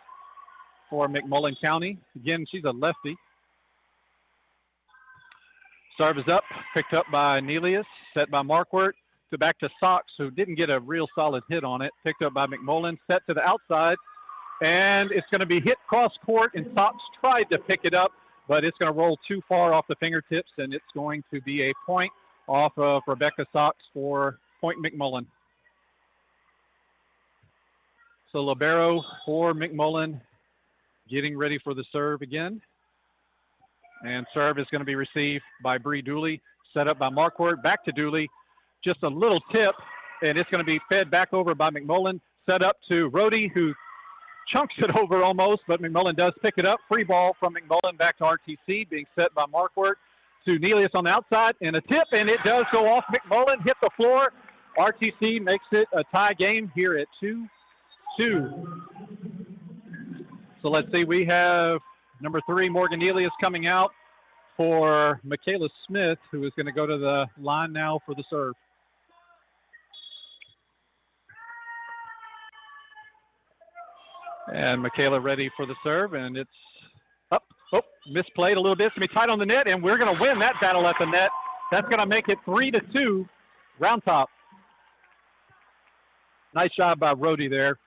for McMullen County. Again, she's a lefty. Serve is up, picked up by Nelius, set by Markwart, to back to Sox, who didn't get a real solid hit on it. Picked up by McMullen, set to the outside. And it's going to be hit cross court, and Sox tried to pick it up, but it's going to roll too far off the fingertips, and it's going to be a point off of Rebecca Sox for Point McMullen. So libero for McMullen getting ready for the serve again. And serve is going to be received by Bree Dooley, set up by Markwart, back to Dooley. Just a little tip, and it's going to be fed back over by McMullen, set up to Rhodey, who chunks it over almost, but McMullen does pick it up. Free ball from McMullen back to RTC, being set by Markwart to Nelius on the outside, and a tip, and it does go off. McMullen hit the floor. RTC makes it a tie game here at 2-2. So let's see, we have number 3, Morgan Nelius, coming out for Michaela Smith, who is going to go to the line now for the serve. And Michaela ready for the serve, and it's up. Oh, misplayed a little bit. It's going to be tight on the net, and we're going to win that battle at the net. That's going to make it 3-2, Round Top. Nice job by Rhodey there.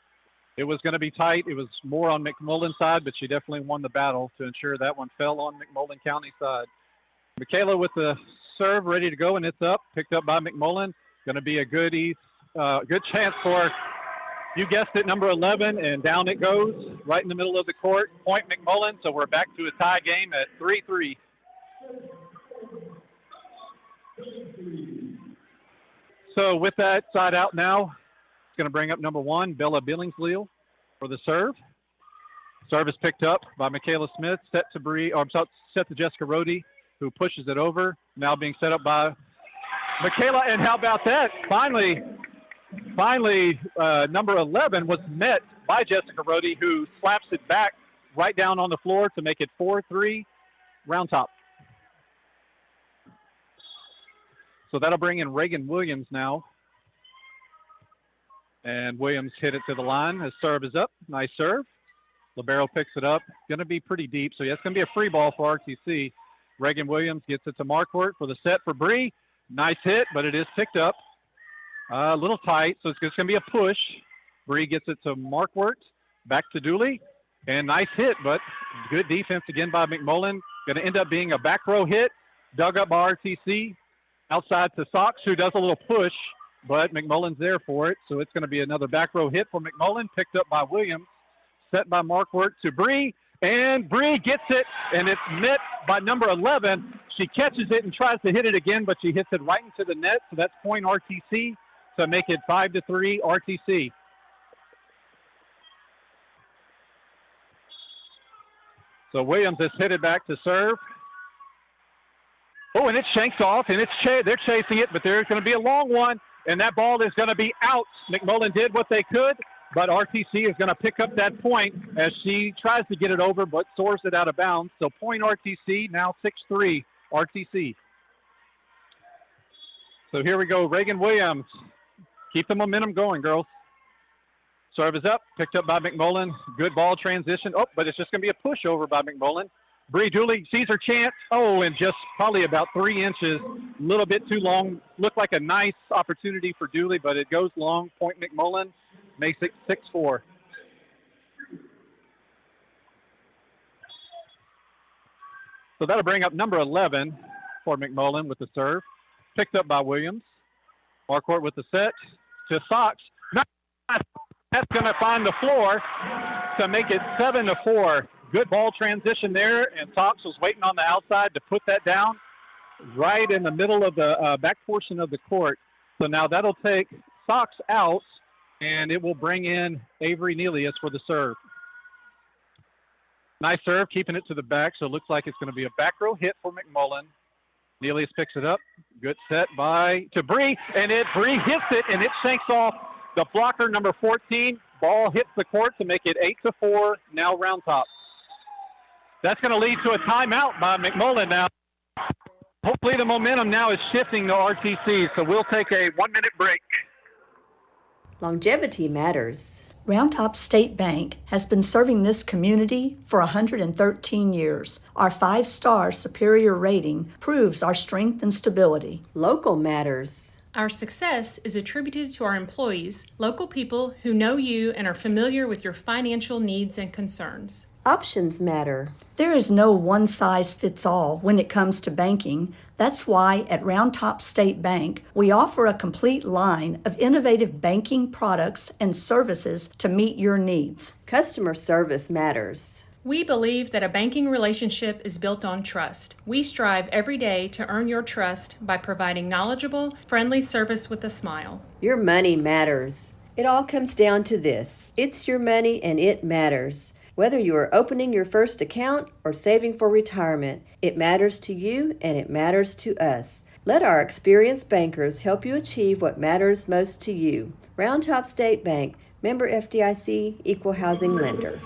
It was going to be tight. It was more on McMullen's side, but she definitely won the battle to ensure that one fell on McMullen County side. Michaela with the serve ready to go, and it's up. Picked up by McMullen. Going to be a good chance for You guessed it, number 11, and down it goes, right in the middle of the court. Point McMullen, so we're back to a tie game at 3-3. So with that side out now, it's going to bring up number 1, Bella Billingsley for the serve. Serve is picked up by Michaela Smith, set to Jessica Rohde, who pushes it over. Now being set up by Michaela, and how about that? Finally, number 11 was met by Jessica Rohde, who slaps it back right down on the floor to make it 4-3, round top. So that'll bring in Reagan Williams now. And Williams hit it to the line. His serve is up. Nice serve. Libero picks it up. Going to be pretty deep, so it's going to be a free ball for RTC. Reagan Williams gets it to Marquardt for the set for Bree. Nice hit, but it is picked up. A little tight, so it's just going to be a push. Bree gets it to Marquardt. Back to Dooley. And nice hit, but good defense again by McMullen. Going to end up being a back row hit. Dug up by RTC. Outside to Sox, who does a little push, but McMullen's there for it. So it's going to be another back row hit for McMullen. Picked up by Williams. Set by Marquardt to Bree. And Bree gets it, and it's met by number 11. She catches it and tries to hit it again, but she hits it right into the net. So that's point RTC to make it 5-3 RTC. So Williams has hit it back to serve. Oh, and it shanks off, and they're chasing it, but there's going to be a long one, and that ball is going to be out. McMullen did what they could, but RTC is going to pick up that point as she tries to get it over, but soars it out of bounds. So point RTC, now 6-3 RTC. So here we go, Reagan Williams. Keep the momentum going, girls. Serve is up, picked up by McMullen. Good ball transition. Oh, but it's just going to be a pushover by McMullen. Bree Dooley sees her chance. Oh, and just probably about 3 inches, a little bit too long. Looked like a nice opportunity for Dooley, but it goes long. Point McMullen makes it 6-4. So that'll bring up number 11 for McMullen with the serve. Picked up by Williams. Marquardt with the set to Sox. That's going to find the floor to make it 7-4. Good ball transition there, and Sox was waiting on the outside to put that down right in the middle of the back portion of the court. So now that'll take Sox out, and it will bring in Avery Nelius for the serve. Nice serve, keeping it to the back, so it looks like it's going to be a back row hit for McMullen. Nelius picks it up. Good set to Bree, and Bree hits it, and it shanks off the blocker, number 14. Ball hits the court to make it 8-4, now round top. That's going to lead to a timeout by McMullen now. Hopefully the momentum now is shifting to RTC, so we'll take a 1-minute break. Longevity matters. Round Top State Bank has been serving this community for 113 years. Our 5-star superior rating proves our strength and stability. Local matters. Our success is attributed to our employees, local people who know you and are familiar with your financial needs and concerns. Options matter. There is no one-size-fits-all when it comes to banking. That's why at Round Top State Bank, we offer a complete line of innovative banking products and services to meet your needs. Customer service matters. We believe that a banking relationship is built on trust. We strive every day to earn your trust by providing knowledgeable, friendly service with a smile. Your money matters. It all comes down to this. It's your money and it matters. Whether you are opening your first account or saving for retirement, it matters to you and it matters to us. Let our experienced bankers help you achieve what matters most to you. Round Top State Bank, member FDIC, equal housing lender.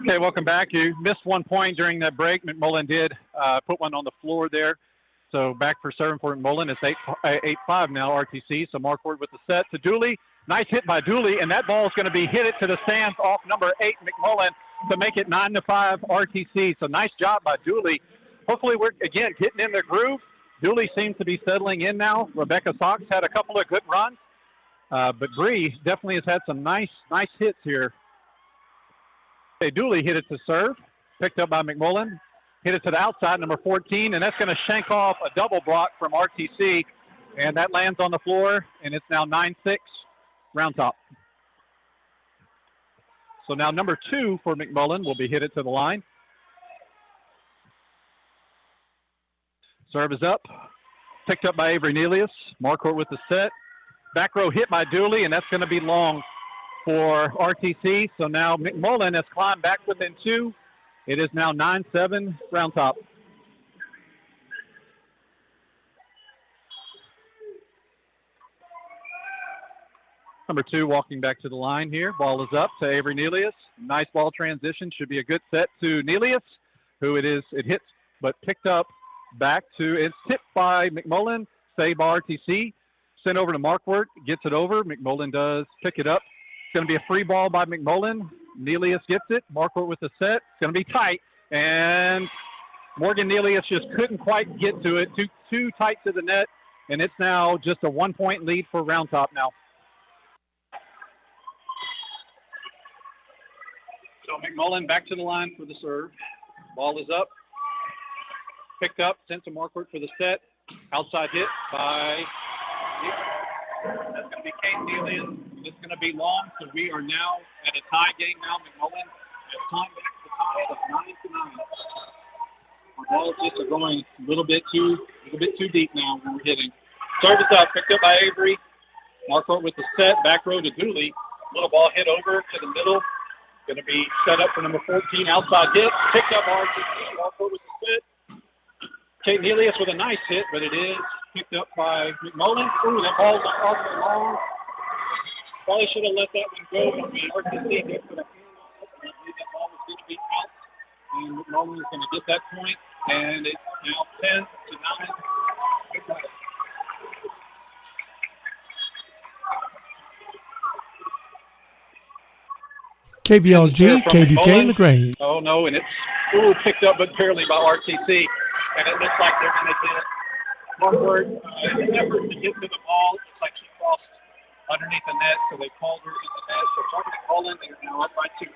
Okay, welcome back. You missed 1 point during that break. McMullen did put one on the floor there. So back for serving for McMullen. It's 8-5 now, RTC. So Marquardt with the set to Dooley. Nice hit by Dooley, and that ball is going to be hit it to the stands off number 8, McMullen, to make it 9-5 RTC. So nice job by Dooley. Hopefully we're, again, getting in the groove. Dooley seems to be settling in now. Rebecca Sox had a couple of good runs, but Bree definitely has had some nice hits here. Okay, Dooley hit it to serve, picked up by McMullen, hit it to the outside, number 14, and that's going to shank off a double block from RTC, and that lands on the floor, and it's now 9-6, round top. So now number 2 for McMullen will be hit it to the line. Serve is up. Picked up by Avery Nelius. Marquardt with the set. Back row hit by Dooley, and that's going to be long for RTC. So now McMullen has climbed back within 2. It is now 9-7 Round Top. Number 2 walking back to the line here. Ball is up to Avery Nelius. Nice ball transition. Should be a good set to Nelius, who it hits, but picked up back to, it's tipped by McMullen. Saved by RTC. Sent over to Marquardt. Gets it over. McMullen does pick it up. It's going to be a free ball by McMullen. Nelius gets it. Marquardt with the set. It's going to be tight. And Morgan Nelius just couldn't quite get to it. Too tight to the net. And it's now just a 1-point lead for Round Top now. So McMullen back to the line for the serve. Ball is up. Picked up, sent to Marquardt for the set. Outside hit by, that's going to be Kate Nelius. It's going to be long, so we are now at a tie game now. McMullen has climbed back to the tie of 9-9. Our balls just are going a little bit too deep now when we're hitting. Serve is up, picked up by Avery. Marquardt with the set, back row to Dooley. Little ball hit over to the middle. Going to be set up for number 14, outside hit. Picked up RTC, Marquardt with the set. Kate Nelius with a nice hit, but it is picked up by McMullen. Ooh, that ball's awfully long. Probably should have let that one go. I mean, RTC did put a hand on it. That ball was going to be out. And McMullen is going to get that point. And it's now 10-9. KVLG-KBUK LaGrange. Oh, no, and it's picked up but barely by RTC. And it looks like they're going to get Marquardt in an effort to get to the ball. It looks like she crossed underneath the net, so they called her in the net. So Marquardt McMullen, they're now up by 2.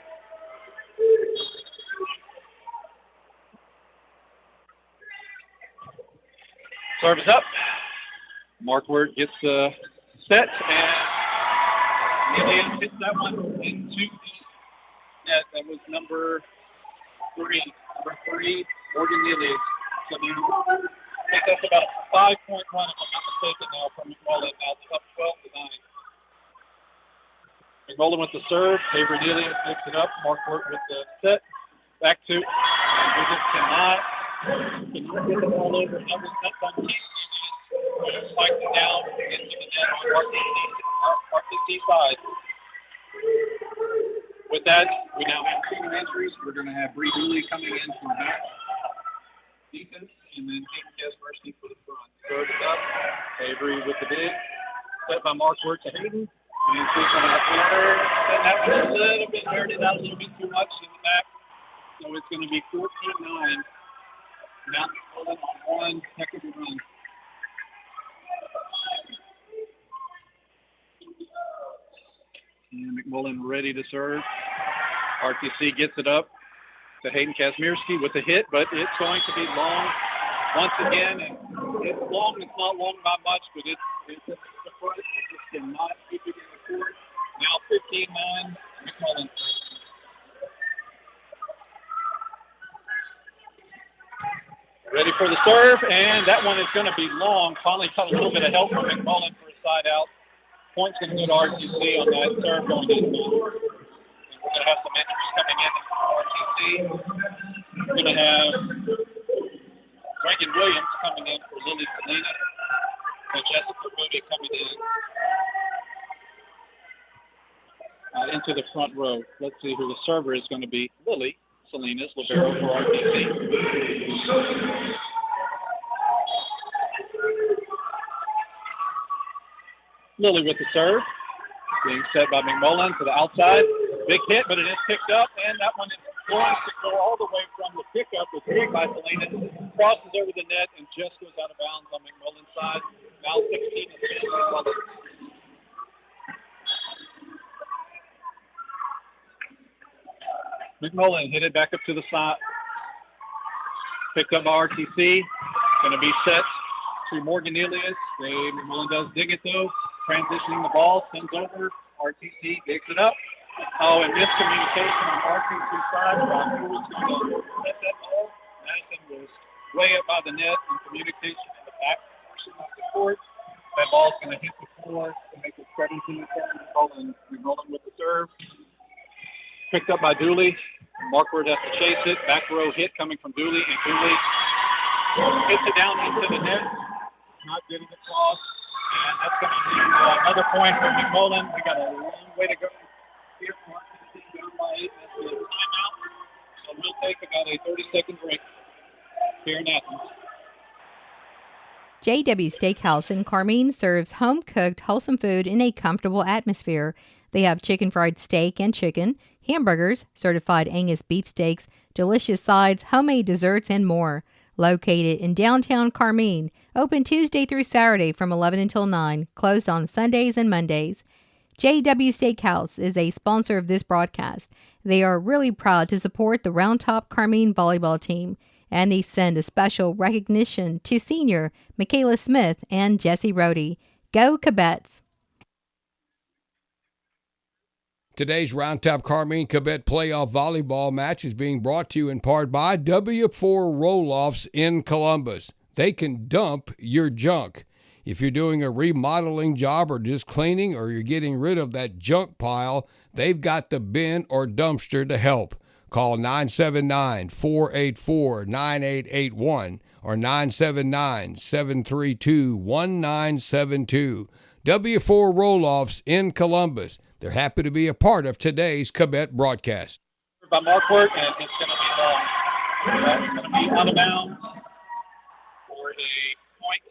Serve is up. Marquardt gets set, and Nelius hits that one into the net. That was number 3. Number 3, Morgan Nelius. So I think that's about a 5-point run, if I'm not mistaken, now from McMullen. Now it's up 12-9. McMullen with the serve. Avery Nelius picks it up. Marquardt with the set. Back to, and we just cannot get the ball over. That was set by Keith. It's cycling down into the net on RTC side. With that, we now have 2 entries. We're going to have Bree Dooley coming in from back defense, and then Hayden Kaspersky for the front. Serve is up. Avery with the dig. Set by Marquardt to Hayden. And she's going to corner. And that was a little bit dirty. That was a little bit too much in the back. So it's going to be 14-9. Now McMullen on 1 heck of a run. And McMullen ready to serve. RTC gets it up to Hayden Kazmierski with a hit, but it's going to be long once again. And it's long. It's not long by much, but it's the front. It just cannot keep it in the court. Now 15-9, McMullen. Ready for the serve, and that one is going to be long. Finally got a little bit of help from McMullen for a side out. Point's going to go to RTC on that serve going in. And we're going to have some entries coming in for RTC. We're going to have Reagan Williams coming in for Lily Salinas and Jessica Moody coming in into the front row. Let's see who the server is going to be. Lily Salinas, libero for RTC. Lily with the serve, being set by McMullen to the outside. Big hit, but it is picked up, and that one is going to go all the way from the pickup. It's picked by Salinas, crosses over the net, and just goes out of bounds on McMullen's side. Now 16-10. McMullen hit it back up to the side. Picked up by RTC. Going to be set to Morgan Nelius. McMullen does dig it, though. Transitioning the ball, sends over. RTC digs it up. Oh, and miscommunication on RTC side. Who was going to set that ball? Madison was way up by the net in communication in the back portion of the court. That ball's going to hit the floor to make it 17-10. McMullen with the serve. Picked up by Dooley. Markward has to chase it. Back row hit coming from Dooley, and Dooley hits it down into the net. Not getting it across. And that's going to be another point for McMullen. We got a long way to go here. Down by 8. That's a timeout. So we'll take about a 30-second break here in Athens. JW Steakhouse in Carmine serves home-cooked, wholesome food in a comfortable atmosphere. They have chicken fried steak and chicken, hamburgers, certified Angus beef steaks, delicious sides, homemade desserts, and more. Located in downtown Carmine, open Tuesday through Saturday from 11 until 9, closed on Sundays and Mondays. JW Steakhouse is a sponsor of this broadcast. They are really proud to support the Round Top Carmine volleyball team, and they send a special recognition to senior Michaela Smith and Jesse Rohde. Go Cubettes! Today's Round Top Carmine Cubettes playoff volleyball match is being brought to you in part by W4 Roll-Offs in Columbus. They can dump your junk. If you're doing a remodeling job or just cleaning or you're getting rid of that junk pile, they've got the bin or dumpster to help. Call 979-484-9881 or 979-732-1972. W4 Roll-Offs in Columbus. They're happy to be a part of today's Cubettes broadcast. By Markward, and it's going to be long. That's going to be out of bounds for a point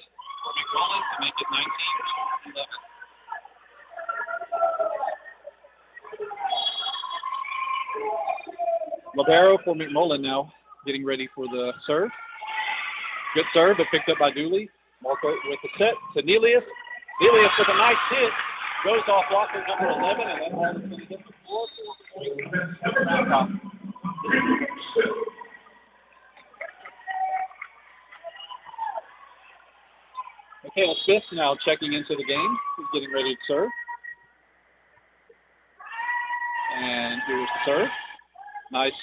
for McMullen to make it 19-11. Libero for McMullen now, getting ready for the serve. Good serve, but picked up by Dooley. Markward with the set to Nelius. Nelius with a nice hit. Goes off locker number 11, and that ball is going to hit the floor for Round. Michaela Smith now checking into the game. He's getting ready to serve. And here's the serve. Nice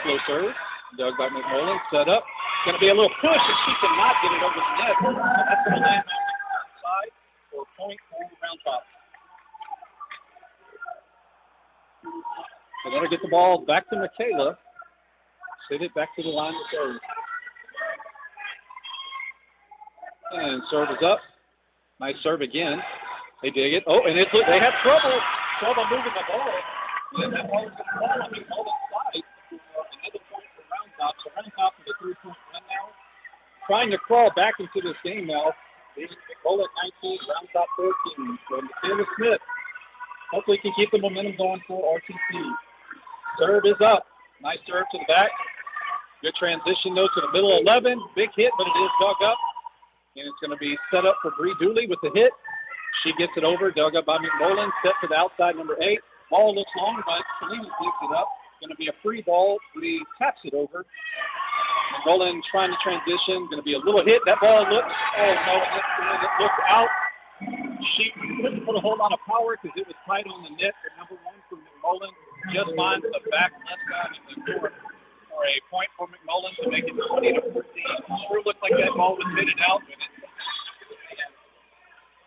low serve. Dug by McMullen. Set up. It's going to be a little push, and she cannot get it over the net. And that's going to land on the side for a point for Round Top. So that'll get the ball back to Michaela. Send it back to the line to serve. And serve is up. Nice serve again. They dig it. Oh, and they have trouble moving the ball. And that ball is going to fall on McMullen's side. Another point for Round Top. So Round Top with a 3-point run now. Trying to crawl back into this game now. McMullen 19, Round Top 14. So Michaela Smith hopefully can keep the momentum going for RTC. Serve is up. Nice serve to the back. Good transition, though, to the middle 11. Big hit, but it is dug up. And it's going to be set up for Bree Dooley with the hit. She gets it over, dug up by McMullen. Set to the outside, number 8. Ball looks long, but Selena picks it up. Going to be a free ball. Bree taps it over. McMullen trying to transition. Going to be a little hit. That ball looks, it looks out. She couldn't put a whole lot of power because it was tight on the net. But number 1 for McMullen just finds the back left side of the court for a point for McMullen to make it 20-14. Sure looked like that ball was hit out. But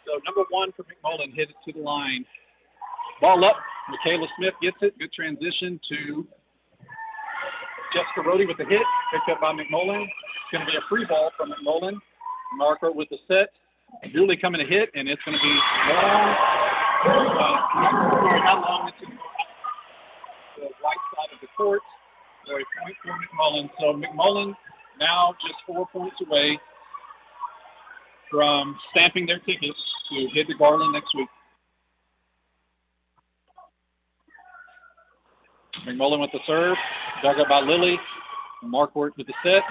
so number 1 for McMullen hit it to the line. Ball up. Michaela Smith gets it. Good transition to Jessica Rohde with the hit. Picked up by McMullen. It's going to be a free ball from McMullen. Marco with the set. Dooley coming to hit, and it's going to be long. Not long. It's the right side of the court. So a point for McMullen. So McMullen now just 4 points away from stamping their tickets to head to Garland next week. McMullen with the serve. Dug up by Lilly. Markward with the set.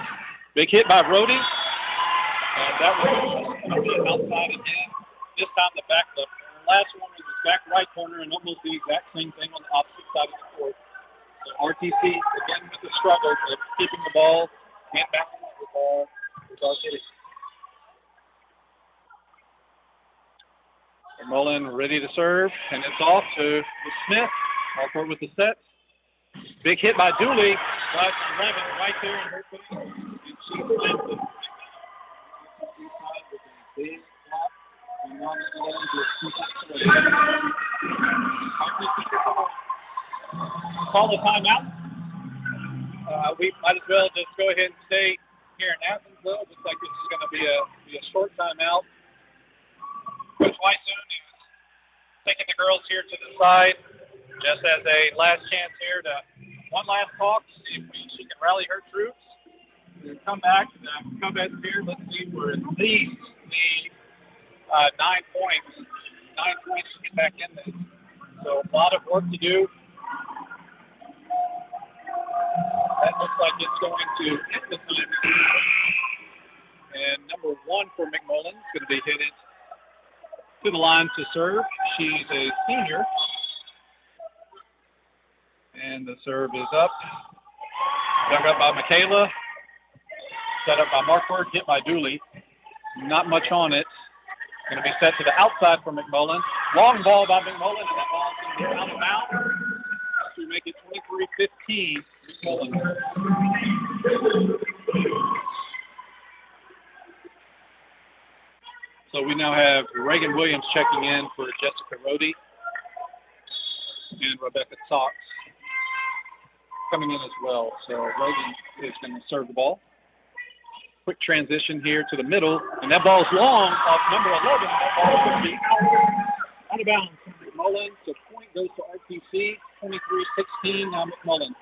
Big hit by Rohde. And that was going to be outside again. This time the back left. The last one was the back right corner and almost the exact same thing on the opposite side of the court. So RTC, again with the struggle of keeping the ball. Can't back the ball. Without hitting. McMullen ready to serve. And it's off to Smith. Marquardt with the set. Big hit by Dooley, but 11 right there in her face. And she slams it. Big block. And now call the timeout. We might as well just go ahead and stay here in Athens, though. Looks like this is going to be a short timeout. Coach Weissoon is taking the girls here to the side just as a last chance here to one last talk to see if she can rally her troops. We'll come back to the Cubettes here. Let's see, we're at least need 9 points. 9 points to get back in this. So a lot of work to do. That looks like it's going to hit the time. And number 1 for McMullen is going to be hit to the line to serve. She's a senior. And the serve is up. Dug up by Michaela. Set up by Marquardt. Hit by Dooley. Not much on it. Going to be set to the outside for McMullen. Long ball by McMullen. And that ball is going to be out of bounds to make it 23-15. McMullen. So we now have Reagan Williams checking in for Jessica Rohde and Rebecca Sox coming in as well. So Reagan is going to serve the ball. Quick transition here to the middle, and that ball is long off number 11. That ball is going to be out of bounds from McMullen. So point goes to RTC, 23-16, now McMullen.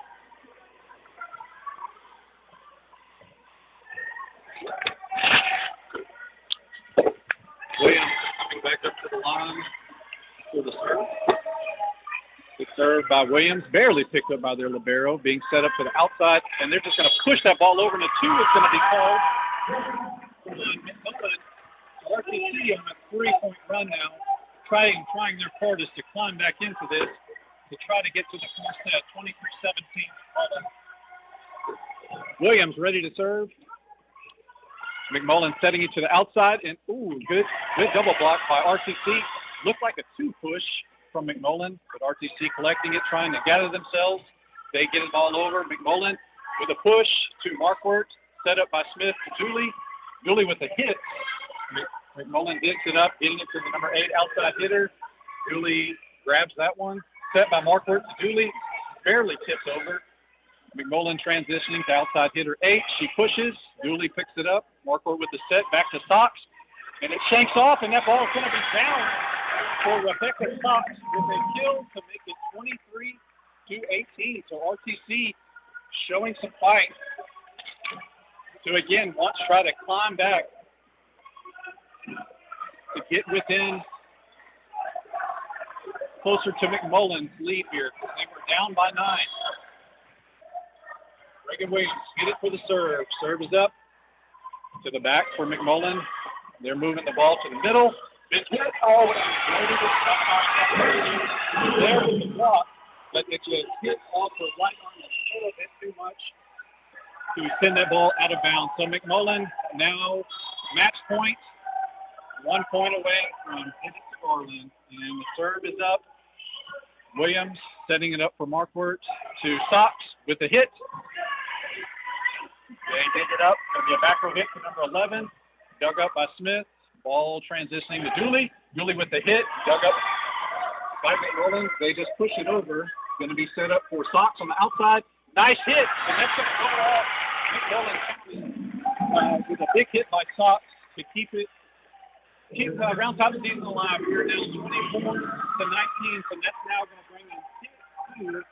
Williams coming back up to the line for the serve. It's served by Williams, barely picked up by their libero, being set up to the outside, and they're just going to push that ball over, and a 2 is going to be called. RTC on a 3-point run now, trying their hardest to climb back into this to try to get to the first set, 23-17. Williams ready to serve. McMullen setting it to the outside, and good double block by RTC. Looked like a 2 push from McMullen, but RTC collecting it, trying to gather themselves. They get it all over. McMullen with a push to Marquardt, set up by Smith to Dooley. Dooley with a hit. McMullen gets it up, getting it to the number 8 outside hitter. Dooley grabs that one. Set by Marquardt to Dooley. Barely tips over. McMullen transitioning to outside hitter 8. She pushes. Dooley picks it up. Marquardt with the set. Back to Sox. And it shanks off, and that ball is going to be down for Rebecca Sox with a kill to make it 23-18. So RTC showing some fight to, again, once try to climb back to get within closer to McMullen's lead here. They were down by 9. Reagan Williams get it for the serve. Serve is up to the back for McMullen. They're moving the ball to the middle. It's good. Oh, there was the block, but it just hit off her right arm a little bit too much to send that ball out of bounds. So McMullen now match point, 1 point away from hitting to Garland. And the serve is up. Williams setting it up for Marquardt to Sox with the hit. They get it up. It'll be a back row hit for number 11. Dug up by Smith. Ball transitioning to Dooley. Dooley with the hit. Dug up by McMullen. They just push it over. Going to be set up for Sox on the outside. Nice hit. And that's going to go off. McMullen with a big hit by Sox to keep Round Top season alive. We're down 24-19. So that's now going to bring in 2.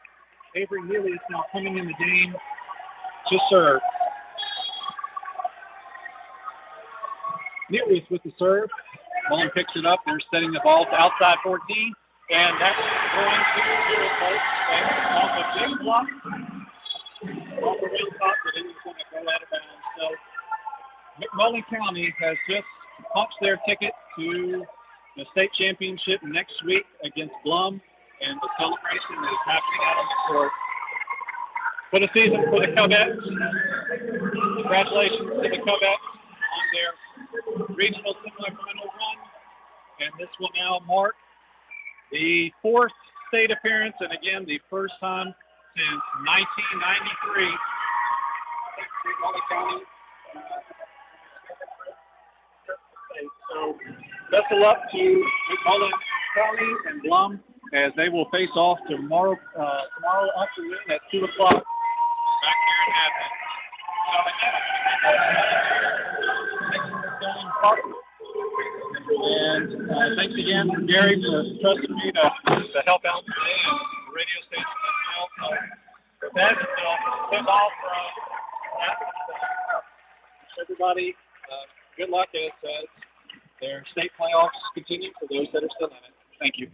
Avery Neely is now coming in the game to serve. Neely's with the serve. Mullen picks it up. They're setting the ball to outside 14. And that's going to do it, folks. And off a big block. Off the real top, but it is going to go out of bounds. So McMullen County has just punched their ticket to the state championship next week against Blum. And the celebration is happening out on the court. For the season for the Cubettes. Congratulations to the Cubettes on their regional semifinal run. And this will now mark the 4th state appearance, and again, the first time since 1993. So, best of luck to McMullen County and Blum as they will face off tomorrow afternoon at 2 o'clock back here in Athens. And thanks again, Gary, for trusting me to help out today at the radio station itself. That's all from Athens. Everybody, good luck as their state playoffs continue for those that are still in it. Thank you.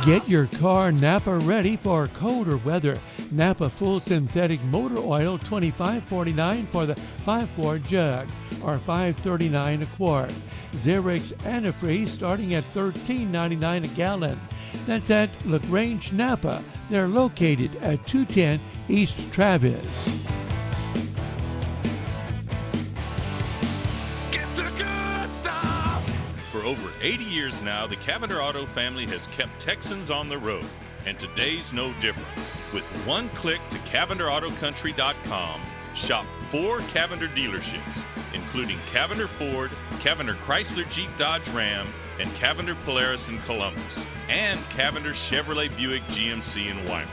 Get your car Napa ready for colder weather. Napa Full Synthetic Motor Oil, $25.49 for the 5-quart jug, or $5.39 a quart. Xerox Antifreeze starting at $13.99 a gallon. That's at LaGrange, Napa. They're located at 210 East Travis. For over 80 years now, the Cavender Auto family has kept Texans on the road, and today's no different. With one click to CavenderAutoCountry.com, shop 4 Cavender dealerships, including Cavender Ford, Cavender Chrysler Jeep Dodge Ram, and Cavender Polaris in Columbus, and Cavender Chevrolet Buick GMC in Weimar.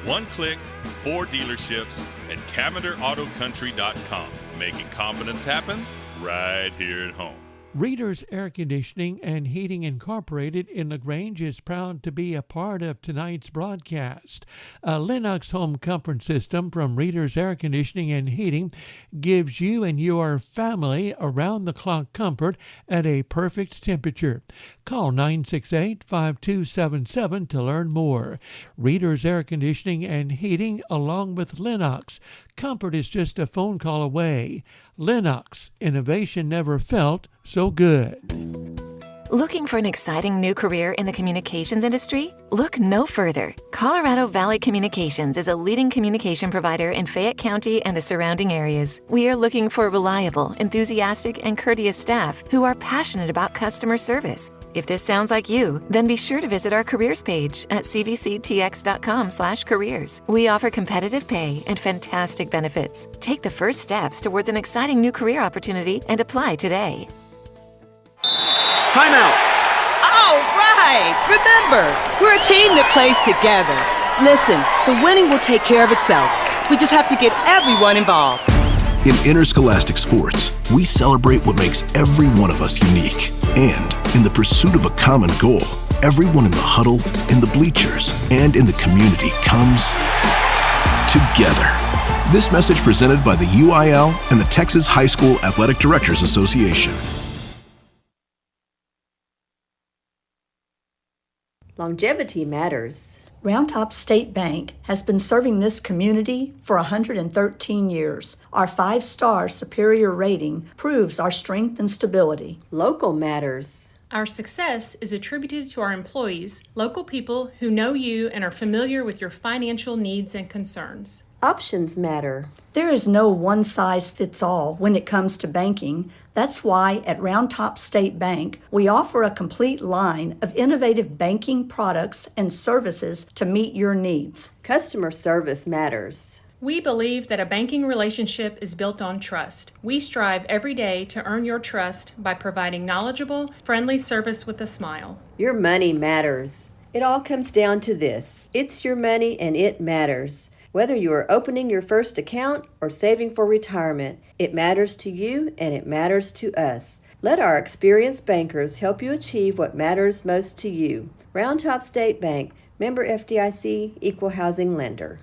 One click, 4 dealerships at CavenderAutoCountry.com, making confidence happen right here at home. Readers Air Conditioning and Heating Incorporated in LaGrange is proud to be a part of tonight's broadcast. A Lennox home comfort system from Readers Air Conditioning and Heating gives you and your family around-the-clock comfort at a perfect temperature. Call 968-5277 to learn more. Readers Air Conditioning and Heating along with Lennox. Comfort is just a phone call away. Lennox, innovation never felt so good. Looking for an exciting new career in the communications industry? Look no further. Colorado Valley Communications is a leading communication provider in Fayette County and the surrounding areas. We are looking for reliable, enthusiastic, and courteous staff who are passionate about customer service. If this sounds like you, then be sure to visit our careers page at cvctx.com/careers. We offer competitive pay and fantastic benefits. Take the first steps towards an exciting new career opportunity and apply today. Timeout! All right! Remember, we're a team that plays together. Listen, the winning will take care of itself. We just have to get everyone involved. In interscholastic sports, we celebrate what makes every one of us unique. And in the pursuit of a common goal, everyone in the huddle, in the bleachers, and in the community comes together. This message presented by the UIL and the Texas High School Athletic Directors Association. Longevity matters. Round Top State Bank has been serving this community for 113 years. Our 5-star superior rating proves our strength and stability. Local matters. Our success is attributed to our employees, local people who know you and are familiar with your financial needs and concerns. Options matter. There is no one-size-fits-all when it comes to banking. That's why at Round Top State Bank, we offer a complete line of innovative banking products and services to meet your needs. Customer service matters. We believe that a banking relationship is built on trust. We strive every day to earn your trust by providing knowledgeable, friendly service with a smile. Your money matters. It all comes down to this. It's your money and it matters. Whether you are opening your first account or saving for retirement, it matters to you and it matters to us. Let our experienced bankers help you achieve what matters most to you. Round Top State Bank, member FDIC, equal housing lender.